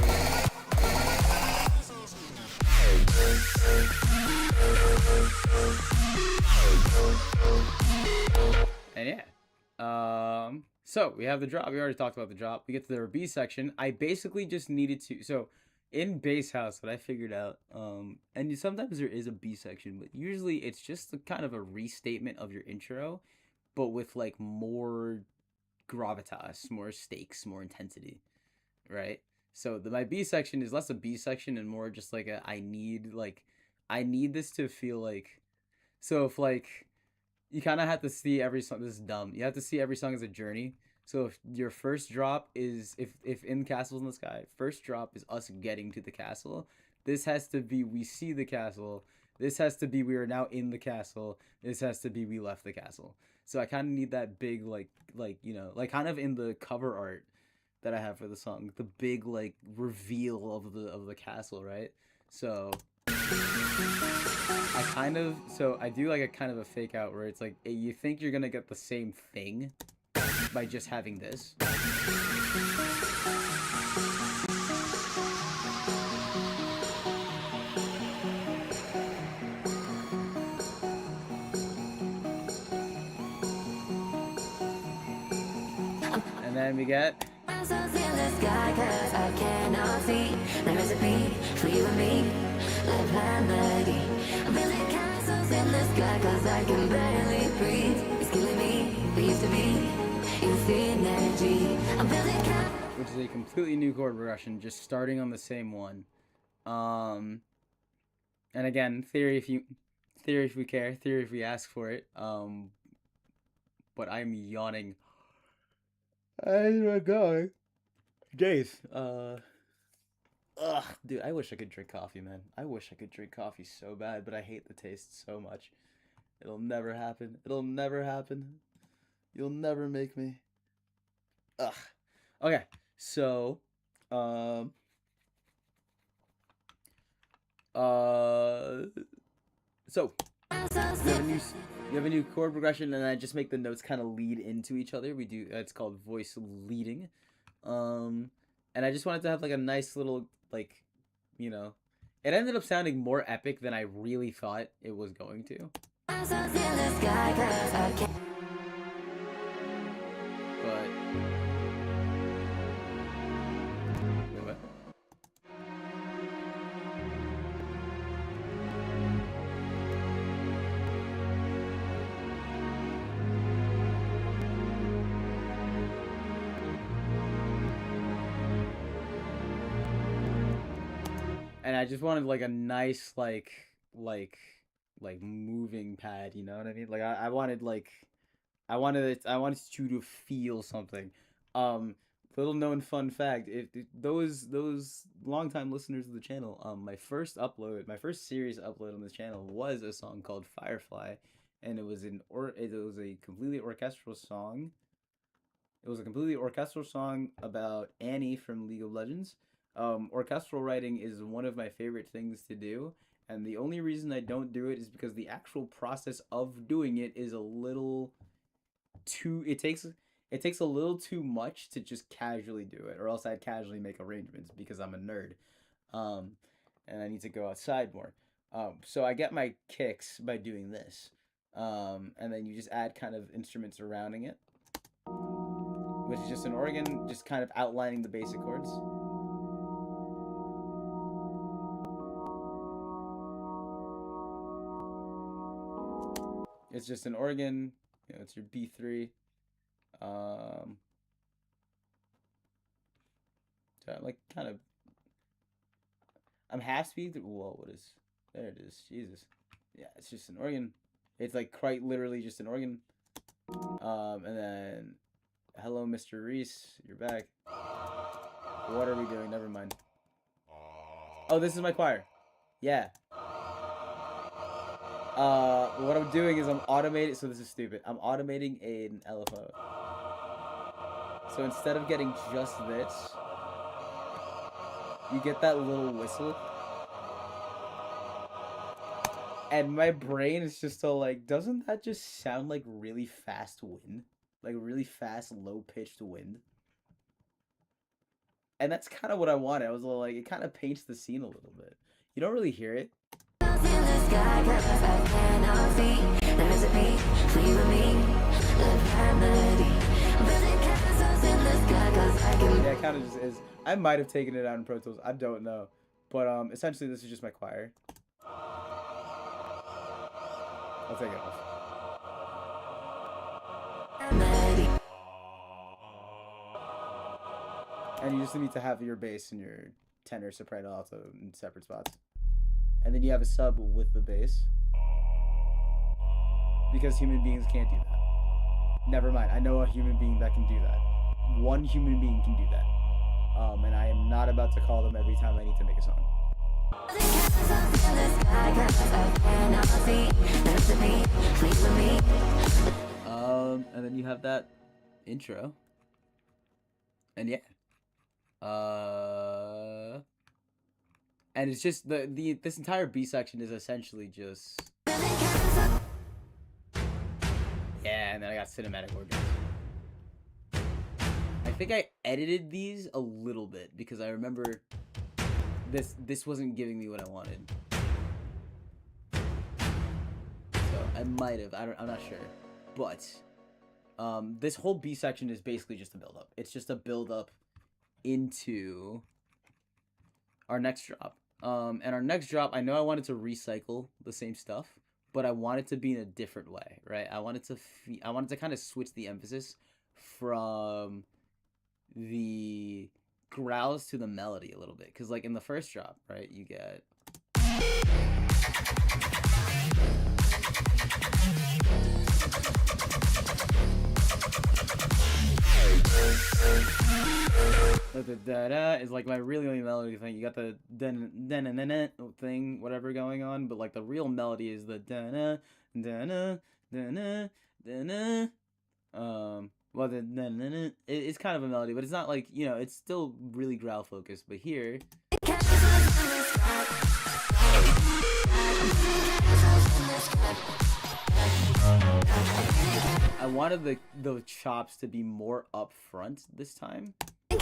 And yeah, so we have the drop. We already talked about the drop. We get to the B section. I basically just needed to, so in Bass House, what I figured out, and sometimes there is a B section, but usually it's just kind of a restatement of your intro, but with like more gravitas, more stakes, more intensity, right? So my B section is less a B section and more just like I need this to feel like, so if like you kind of have to see every song. This is dumb. You have to see every song as a journey. So if your first drop is if in Castles in the Sky, first drop is us getting to the castle. This has to be we see the castle. This has to be we are now in the castle. This has to be we left the castle. So I kind of need that big like like kind of in the cover art that I have for the song, the big like reveal of the castle, right? So I do like a kind of a fake out where it's like you think you're gonna get the same thing by just having this. And then we get Castles in the sky, 'cause I cannot see. There is a beat for you and me. Live melody. I'm building castles in the sky, 'cause I can barely breathe. It's killing me. We used to be infinity. I'm building castles. which is a completely new chord progression, just starting on the same one. And again, theory if we care, theory if we ask for it. But I'm yawning. I'm going. Dave, dude, I wish I could drink coffee, man. I wish I could drink coffee so bad, but I hate the taste so much. It'll never happen. It'll never happen. You'll never make me. Ugh. Okay, so, you have a new chord progression, and I just make the notes kind of lead into each other. We do, it's called voice leading. And I just wanted to have like a nice little, like, you know, it ended up sounding more epic than I really thought it was going to. Castles in the sky, 'cause I can't. But wait, what? And I just wanted like a nice like moving pad, you know what I mean? Like I wanted you to feel something. Little known fun fact, if those longtime listeners of the channel, my first serious upload on this channel was a song called Firefly, and it was a completely orchestral song. It was a completely orchestral song about Annie from League of Legends. Orchestral writing is one of my favorite things to do, and the only reason I don't do it is because the actual process of doing it is a little too, it takes a little too much to just casually do it, or else I'd casually make arrangements because I'm a nerd, and I need to go outside more. So I get my kicks by doing this, and then you just add kind of instruments surrounding it, which is just an organ, just kind of outlining the basic chords. It's just an organ, you know, it's your B3. So I'm like I'm half speed. Whoa, what is, there it is, Jesus. Yeah, it's just an organ. It's like quite literally just an organ. And then, hello, Mr. Reese, you're back. What are we doing? Never mind. Oh, this is my choir. Yeah. What I'm doing is I'm automating, so this is stupid. I'm automating an LFO. So instead of getting just this, you get that little whistle. And my brain is just so like, doesn't that just sound like really fast wind? Like really fast, low-pitched wind? And that's kind of what I wanted. I was like, it kind of paints the scene a little bit. You don't really hear it. In the sky, 'cause I cannot see. There is a beat for you and me. Live melody. I'm building castles in the sky, 'cause I can. Yeah, it kind of just is. I might have taken it out in Pro Tools. I don't know. But essentially, this is just my choir. I'll take it off. And you just need to have your bass and your tenor, soprano, alto in separate spots. And then you have a sub with the bass. Because human beings can't do that. Never mind, I know a human being that can do that. One human being can do that. And I am not about to call them every time I need to make a song. And then you have that intro. And yeah. And it's just this entire B section is essentially just yeah, and then I got cinematic organs. I think I edited these a little bit because I remember this wasn't giving me what I wanted. So I might have. I'm not sure. But this whole B section is basically just a build up. It's just a build up into our next drop. And our next drop, I know I wanted to recycle the same stuff, but I want it to be in a different way, right? I wanted to kind of switch the emphasis from the growls to the melody a little bit, because like in the first drop, right, you get the da-da is like my really only melody thing. You got the da-na-na-na thing, whatever going on, but like the real melody is the da-na, da-na, da-na, da-na. Well, the da-na-na, it's kind of a melody, but it's not like, you know, it's still really growl focused. But here, I wanted the chops to be more up front this time. And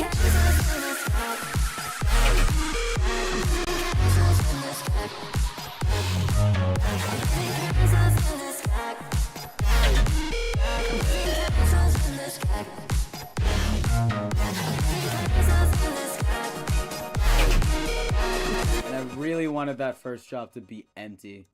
I really wanted that first drop to be empty.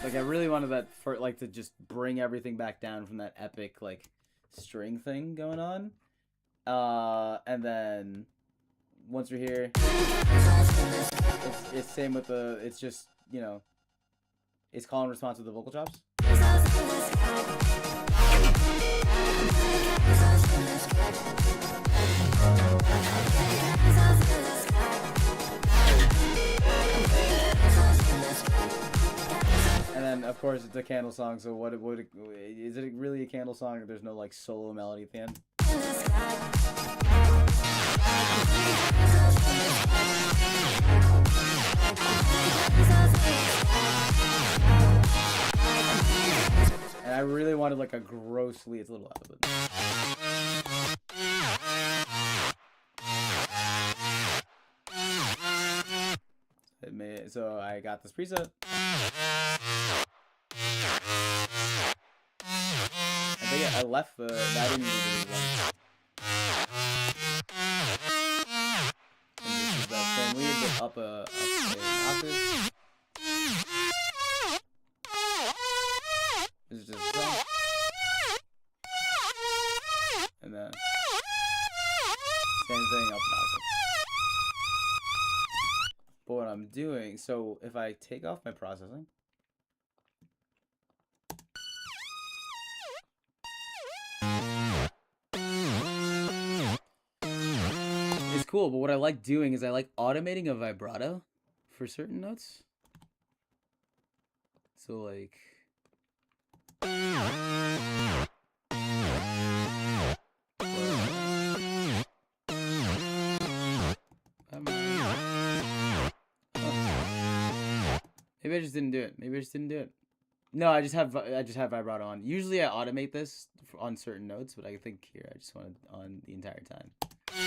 Like I really wanted that for like to just bring everything back down from that epic like string thing going on. And then once we're here, it's same with the, it's just, you know, it's call and response with the vocal chops. And then, of course, it's a candle song, so what is it really a candle song if there's no, like, solo melody at the end? And I really wanted, like, a grossly, it's a little loud, but... So I got this preset. I think I left the, I didn't need to leave one. And this is that same lead, but up an octave. This is just a song. And then same thing, up an octave. But what I'm doing, so if I take off my processing, it's cool, but what I like doing is I like automating a vibrato for certain notes. So like maybe I just didn't do it. Maybe I just didn't do it. No, I just have vibrato on. Usually I automate this on certain notes, but I think here I just want it on the entire time. So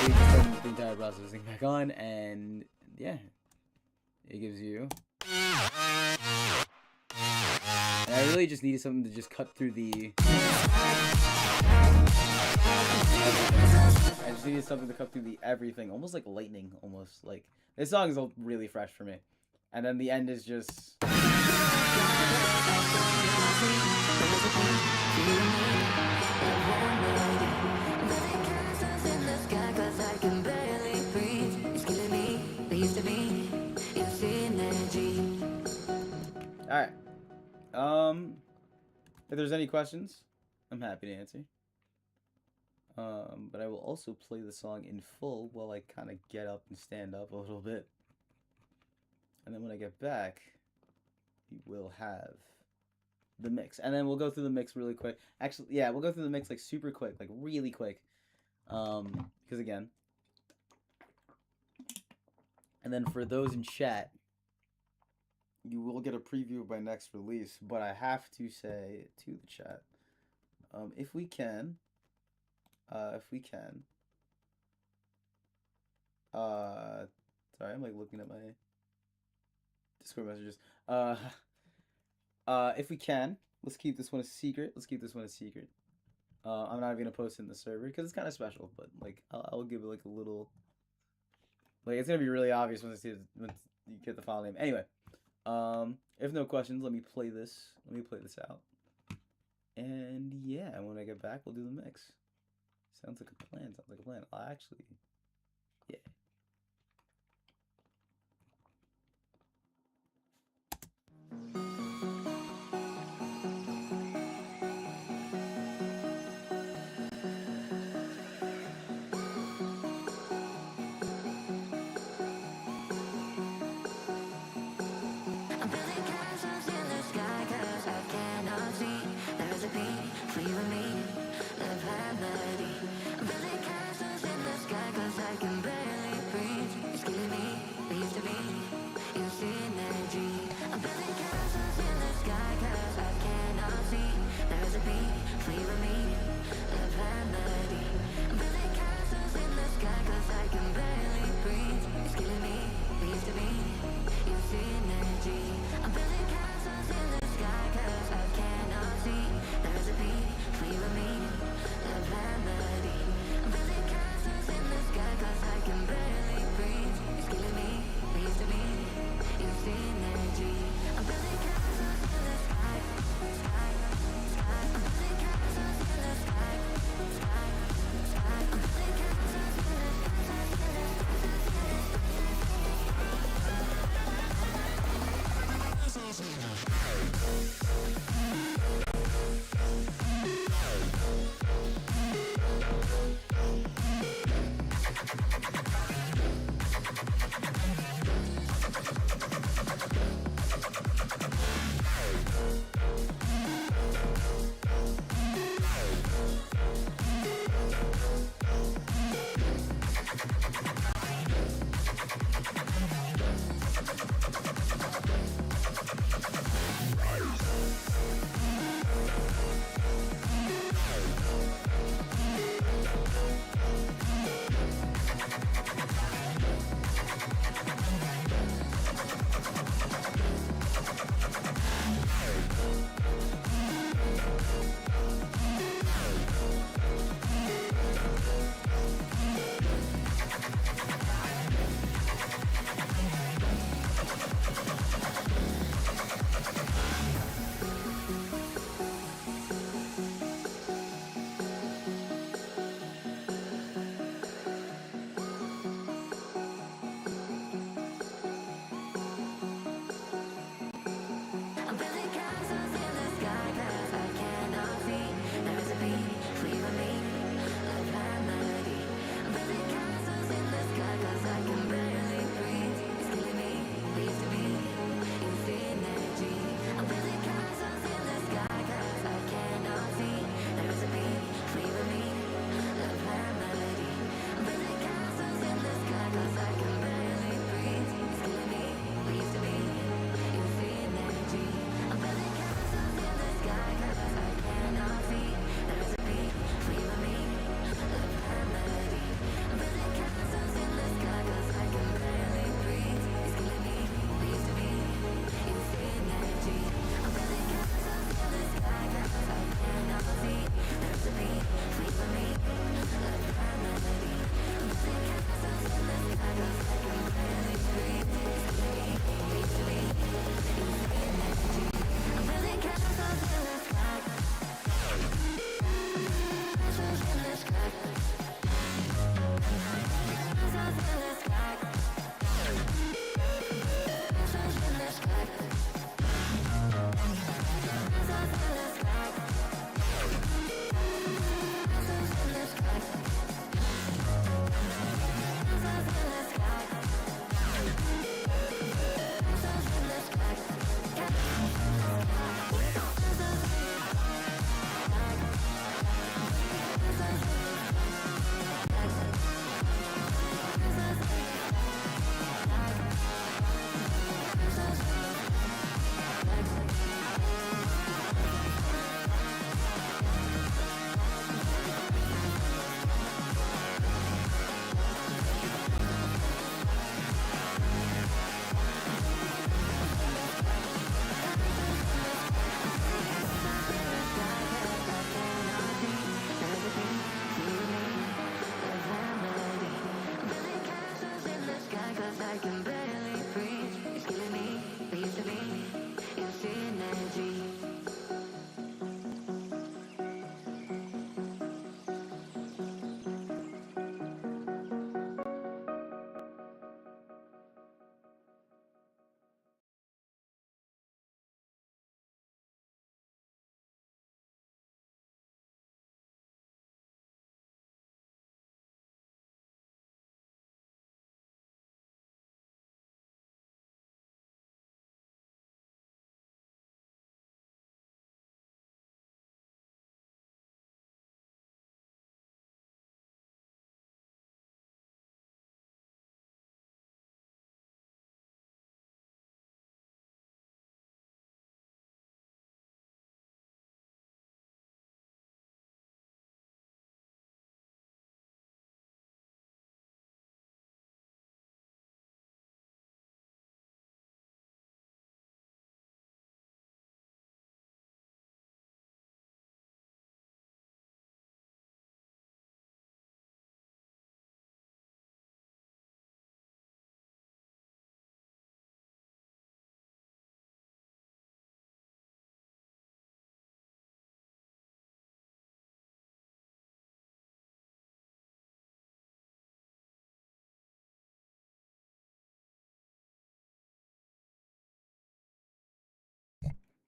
you just turn the entire processing back on, and yeah, it gives you. And I really just needed something to just cut through the. I just needed something to cut through the everything, almost like lightning, almost like this song is really fresh for me. And then the end is just. Alright. If there's any questions, I'm happy to answer. But I will also play the song in full while I kind of get up and stand up a little bit. And then when I get back, we will have the mix. And then we'll go through the mix really quick. Actually, yeah, we'll go through the mix like super quick, like really quick. Because again. And then for those in chat, you will get a preview of my next release. But I have to say to the chat, if we can, sorry, I'm like looking at my Discord messages. If we can, let's keep this one a secret. I'm not even gonna post it in the server because it's kind of special, but like I'll give it like a little, like it's gonna be really obvious when when you get the file name. Anyway, if no questions, let me play this. Out. And yeah, when I get back, we'll do the mix. Sounds like a plan. I'll actually, yeah. I'm building castles in the sky 'cause I cannot see. There's a beat for you and me, love harmony. I'm building castles in the sky 'cause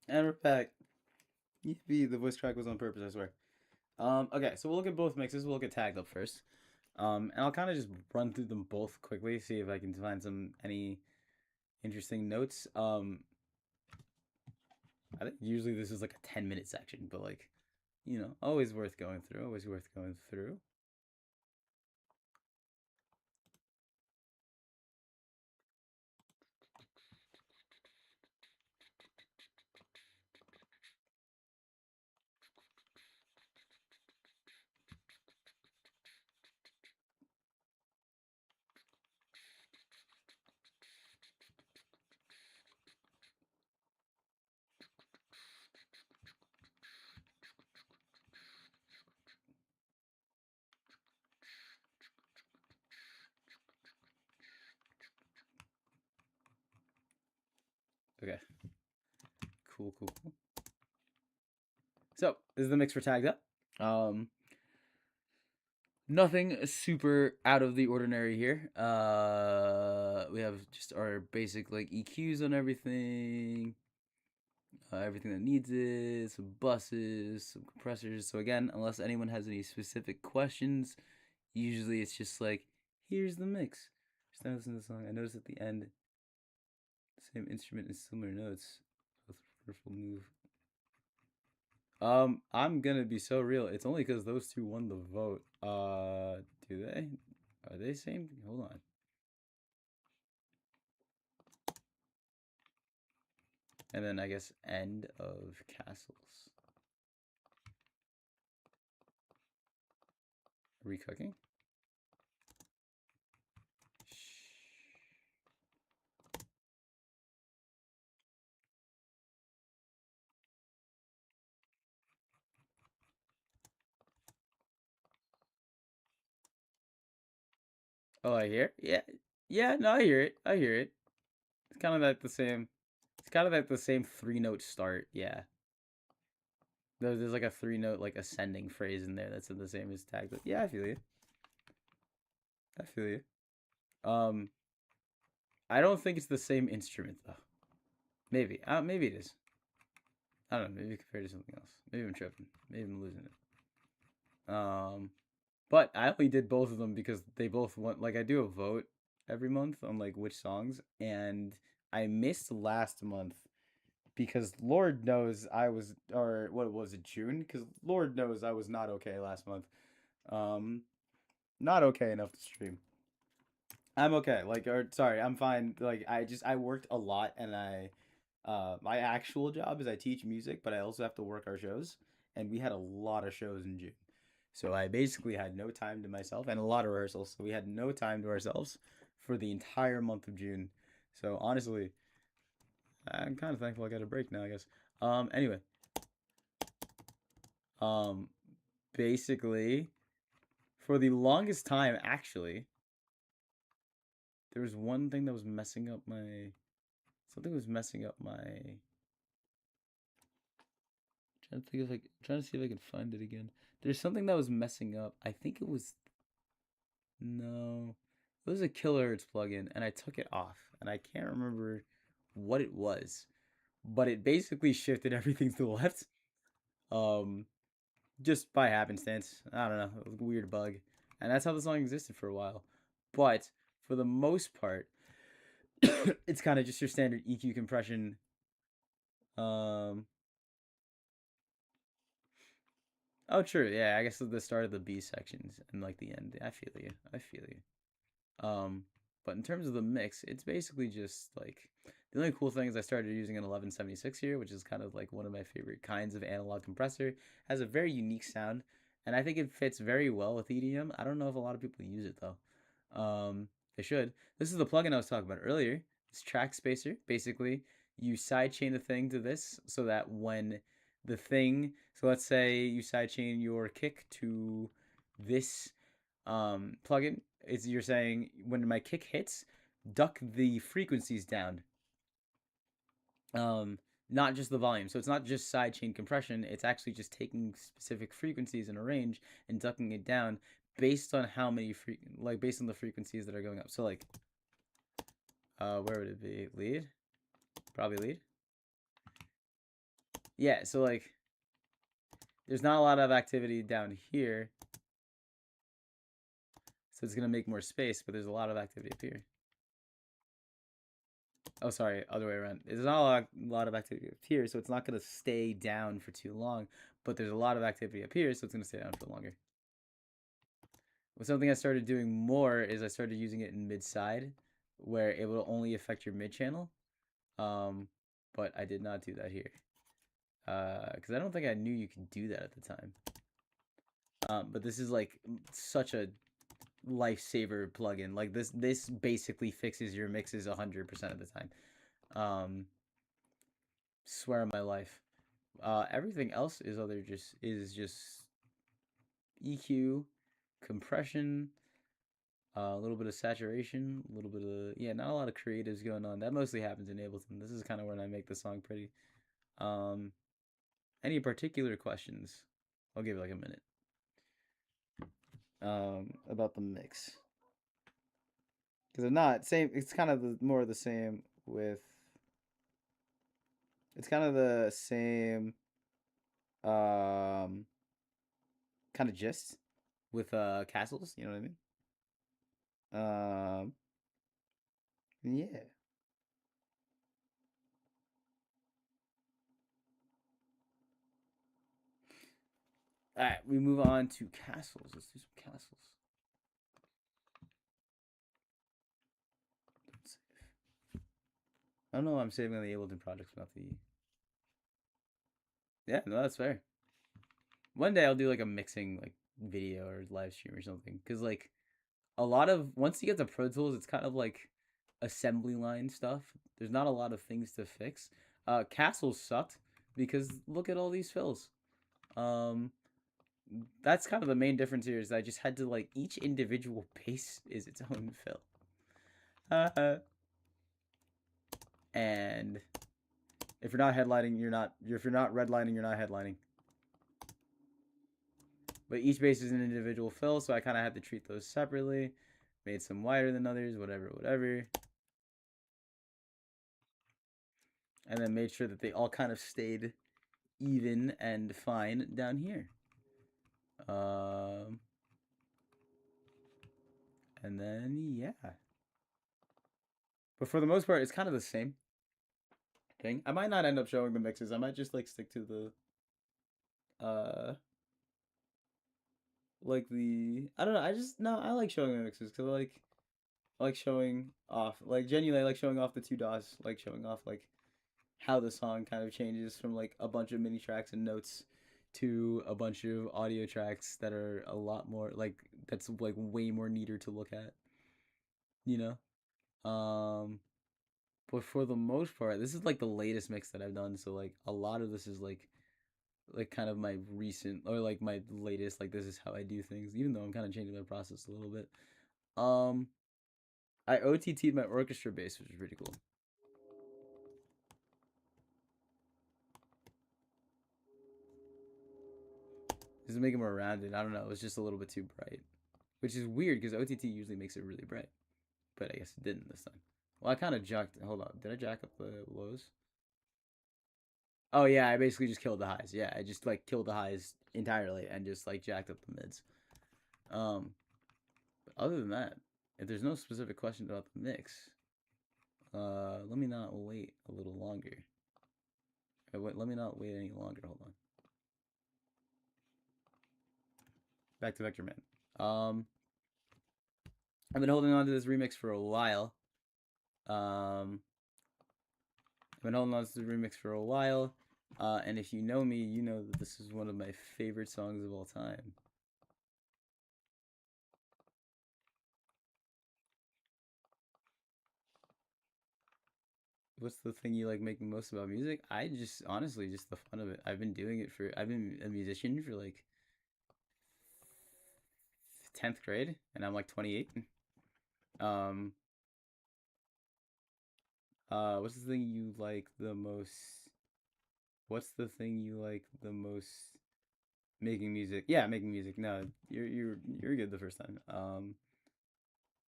And we're back. Yippee, the voice crack was on purpose, I swear. Okay, so we'll look at both mixes. We'll look at tagged up first. And I'll kind of just run through them both quickly, see if I can find any interesting notes. I think usually this is like a 10-minute section, but like, you know, always worth going through. Always worth going through. Okay. Cool. So, this is the mix for tagged up. Nothing super out of the ordinary here. We have just our basic like EQs on everything. Everything that needs it, some buses, some compressors. So again, unless anyone has any specific questions, usually it's just like, here's the mix. Just now listen to the song. I noticed at the end, same instrument and similar notes. Both peripheral move. I'm gonna be so real. It's only because those two won the vote. Do they? Are they same? Hold on. And then I guess End of Castles. Are we cooking? Oh, I hear? Yeah, no, I hear it. It's kind of like the same. It's kind of like the same 3-note start. Yeah. There's like a 3-note like ascending phrase in there that's the same as tagged. Yeah, I feel you. I don't think it's the same instrument though. Maybe. Maybe it is. I don't know. Maybe compared to something else. Maybe I'm tripping. Maybe I'm losing it. But I only did both of them because they both went. Like I do a vote every month on like which songs, and I missed last month because Lord knows I was, or what was it, June? Because Lord knows I was not okay last month. Not okay enough to stream. I'm okay. Like, or sorry, I'm fine. Like, I worked a lot, and my actual job is I teach music, but I also have to work our shows, and we had a lot of shows in June. So I basically had no time to myself and a lot of rehearsals. So we had no time to ourselves for the entire month of June. So honestly, I'm kind of thankful I got a break now, I guess. Anyway. Basically, for the longest time, actually, there was one thing that was messing up my... Something was messing up my... Trying to see if I can find it again. There's something that was messing up. I think it was... No. It was a Kilohertz plugin, and I took it off. And I can't remember what it was. But it basically shifted everything to the left. Just by happenstance. I don't know. It was a weird bug. And that's how the song existed for a while. But, for the most part, it's kind of just your standard EQ compression. Oh, true. Yeah, I guess the start of the B sections and like the end. I feel you. But in terms of the mix, it's basically just like the only cool thing is I started using an 1176 here, which is kind of like one of my favorite kinds of analog compressor. It has a very unique sound, and I think it fits very well with EDM. I don't know if a lot of people use it though. They should. This is the plugin I was talking about earlier. It's Track Spacer. Basically, you sidechain the thing to this so that when the thing, so let's say you sidechain your kick to this plugin, you're saying when my kick hits, duck the frequencies down. Not just the volume. So it's not just sidechain compression, it's actually just taking specific frequencies in a range and ducking it down based on how many based on the frequencies that are going up. So like where would it be? Lead? Probably lead. yeah, so like there's not a lot of activity down here. So it's gonna make more space, but there's a lot of activity up here. Oh, sorry, other way around. There's not a lot of activity up here, so it's not gonna stay down for too long. But there's a lot of activity up here, so it's gonna stay down for longer. But something I started doing more is I started using it in mid-side, where it will only affect your mid-channel. But I did not do that here. Because I don't think I knew you could do that at the time. But this is like such a lifesaver plugin. Like this basically fixes your mixes 100% of the time. Swear on my life. Everything else is just EQ, compression, a little bit of saturation, a little bit of not a lot of creatives going on. That mostly happens in Ableton. This is kind of when I make the song pretty. Any particular questions? I'll give it like a minute. About the mix, because if not, same. It's kind of more of the same with. It's kind of the same. Kind of gist with castles. You know what I mean? Yeah. All right, we move on to castles. Let's do some castles. Don't save. I don't know why I'm saving on the Ableton projects, not the. Yeah, no, that's fair. One day I'll do like a mixing like video or live stream or something, because like a lot of once you get to Pro Tools, it's kind of like assembly line stuff. There's not a lot of things to fix. Castles sucked because look at all these fills. That's kind of the main difference here is I just had to like each individual bass is its own fill. And if you're not headlining, if you're not redlining, you're not headlining. But each bass is an individual fill, so I kind of had to treat those separately. Made some wider than others, whatever. And then made sure that they all kind of stayed even and fine down here. And then, yeah. But for the most part, it's kind of the same thing. I might not end up showing the mixes. I might just, like, stick to the, like the, I don't know. I like showing the mixes because I like showing off, like, genuinely, I like showing off the two DAWs, like, showing off, like, how the song kind of changes from, like, a bunch of mini tracks and notes to a bunch of audio tracks that are a lot more like that's like way more neater to look at, you know. But for the most part, this is like the latest mix that I've done, so like a lot of this is like kind of my recent or like my latest, like this is how I do things, even though I'm kind of changing my process a little bit. I OTT'd my orchestra bass, which is pretty cool. This is making it more rounded. I don't know. It was just a little bit too bright, which is weird because OTT usually makes it really bright, but I guess it didn't this time. Well, I kind of jacked. Hold on. Did I jack up the lows? Oh yeah, I basically just killed the highs. Yeah, I just like killed the highs entirely and just like jacked up the mids. But other than that, if there's no specific question about the mix, let me not wait a little longer. Let me not wait any longer. Hold on. Back to Vector Man. I've been holding on to this remix for a while. And if you know me, you know that this is one of my favorite songs of all time. What's the thing you like making most about music? I just, honestly, just the fun of it. I've been a musician for like 10th grade, and I'm like 28. What's the thing you like the most? What's the thing you like the most? Making music. Yeah, making music. No, you're good the first time.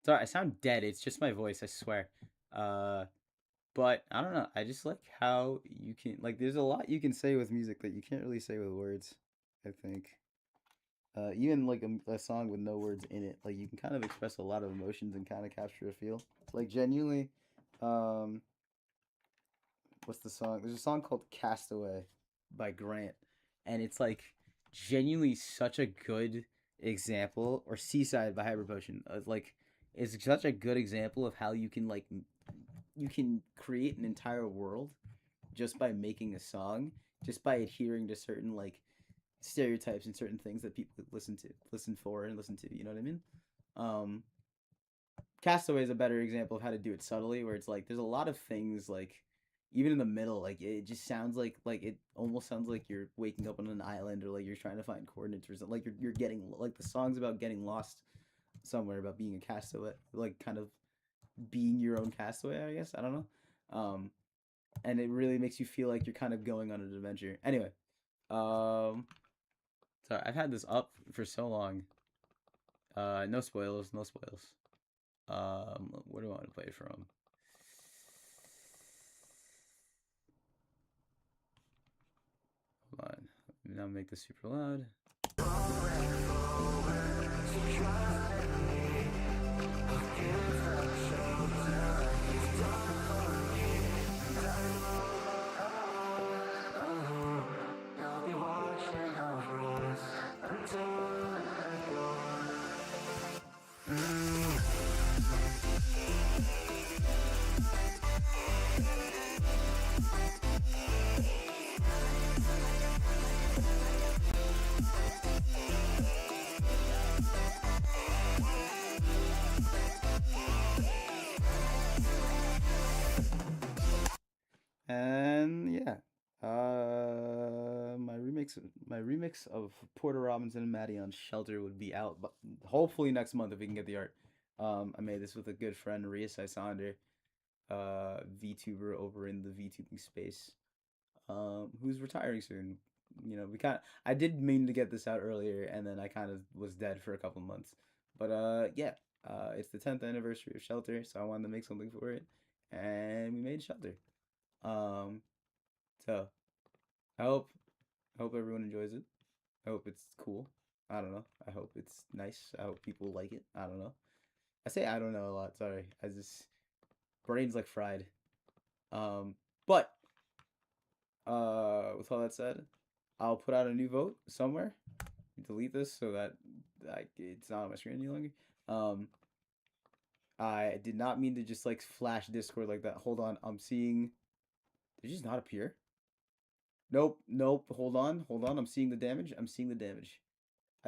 Sorry, I sound dead. It's just my voice, I swear. But I don't know. I just like how you can like. There's a lot you can say with music that you can't really say with words. I think. Even like a song with no words in it, like you can kind of express a lot of emotions and kind of capture a feel. Like genuinely, um, what's the song? There's a song called "Castaway" by Grant, and it's like genuinely such a good example, or "Seaside" by Hyper Potion. Like, it's such a good example of how you can like you can create an entire world just by making a song, just by adhering to certain like stereotypes and certain things that people listen for, and listen to. You know what I mean? Um, Castaway is a better example of how to do it subtly, where it's like there's a lot of things like even in the middle, like it just sounds like it almost sounds like you're waking up on an island, or like you're trying to find coordinates, or something. Like you're getting like the song's about getting lost somewhere, about being a castaway, like kind of being your own castaway, I guess. I don't know. And it really makes you feel like you're kind of going on an adventure. Anyway, sorry, I've had this up for so long. No spoilers, no spoilers. Where do I want to play from? Hold on. Now make this super loud. And yeah, my remix of Porter Robinson and Maddie on Shelter would be out, but hopefully next month if we can get the art. I made this with a good friend, Ria Sander, VTuber over in the VTubing space, who's retiring soon. You know, I did mean to get this out earlier, and then I kind of was dead for a couple months. But yeah, it's the 10th anniversary of Shelter, so I wanted to make something for it, and we made Shelter. So I hope everyone enjoys it. I hope it's cool. I don't know. I hope it's nice. I hope people like it. I don't know. I say I don't know a lot. Sorry. I just brain's like fried. But with all that said, I'll put out a new vote somewhere. Delete this so that it's not on my screen any longer. I did not mean to just like flash Discord like that. Hold on. I'm seeing. Did it just not appear? Nope. Hold on. I'm seeing the damage. I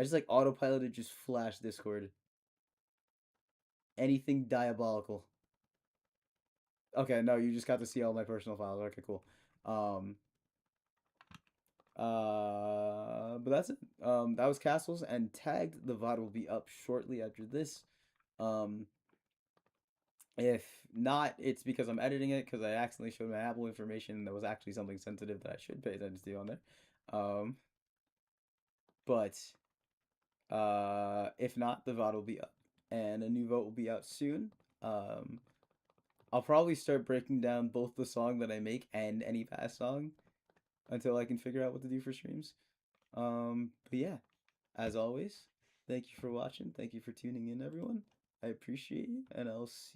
just like autopiloted just flash Discord. Anything diabolical. Okay, no, you just got to see all my personal files. Okay, cool. But that's it. That was Castles, and tagged. The VOD will be up shortly after this. If not, it's because I'm editing it, because I accidentally showed my Apple information that was actually something sensitive that I should pay attention to on there. But if not, the VOD will be up, and a new vote will be out soon. I'll probably start breaking down both the song that I make and any past song until I can figure out what to do for streams. But yeah, as always, thank you for watching. Thank you for tuning in, everyone. I appreciate you, and I'll see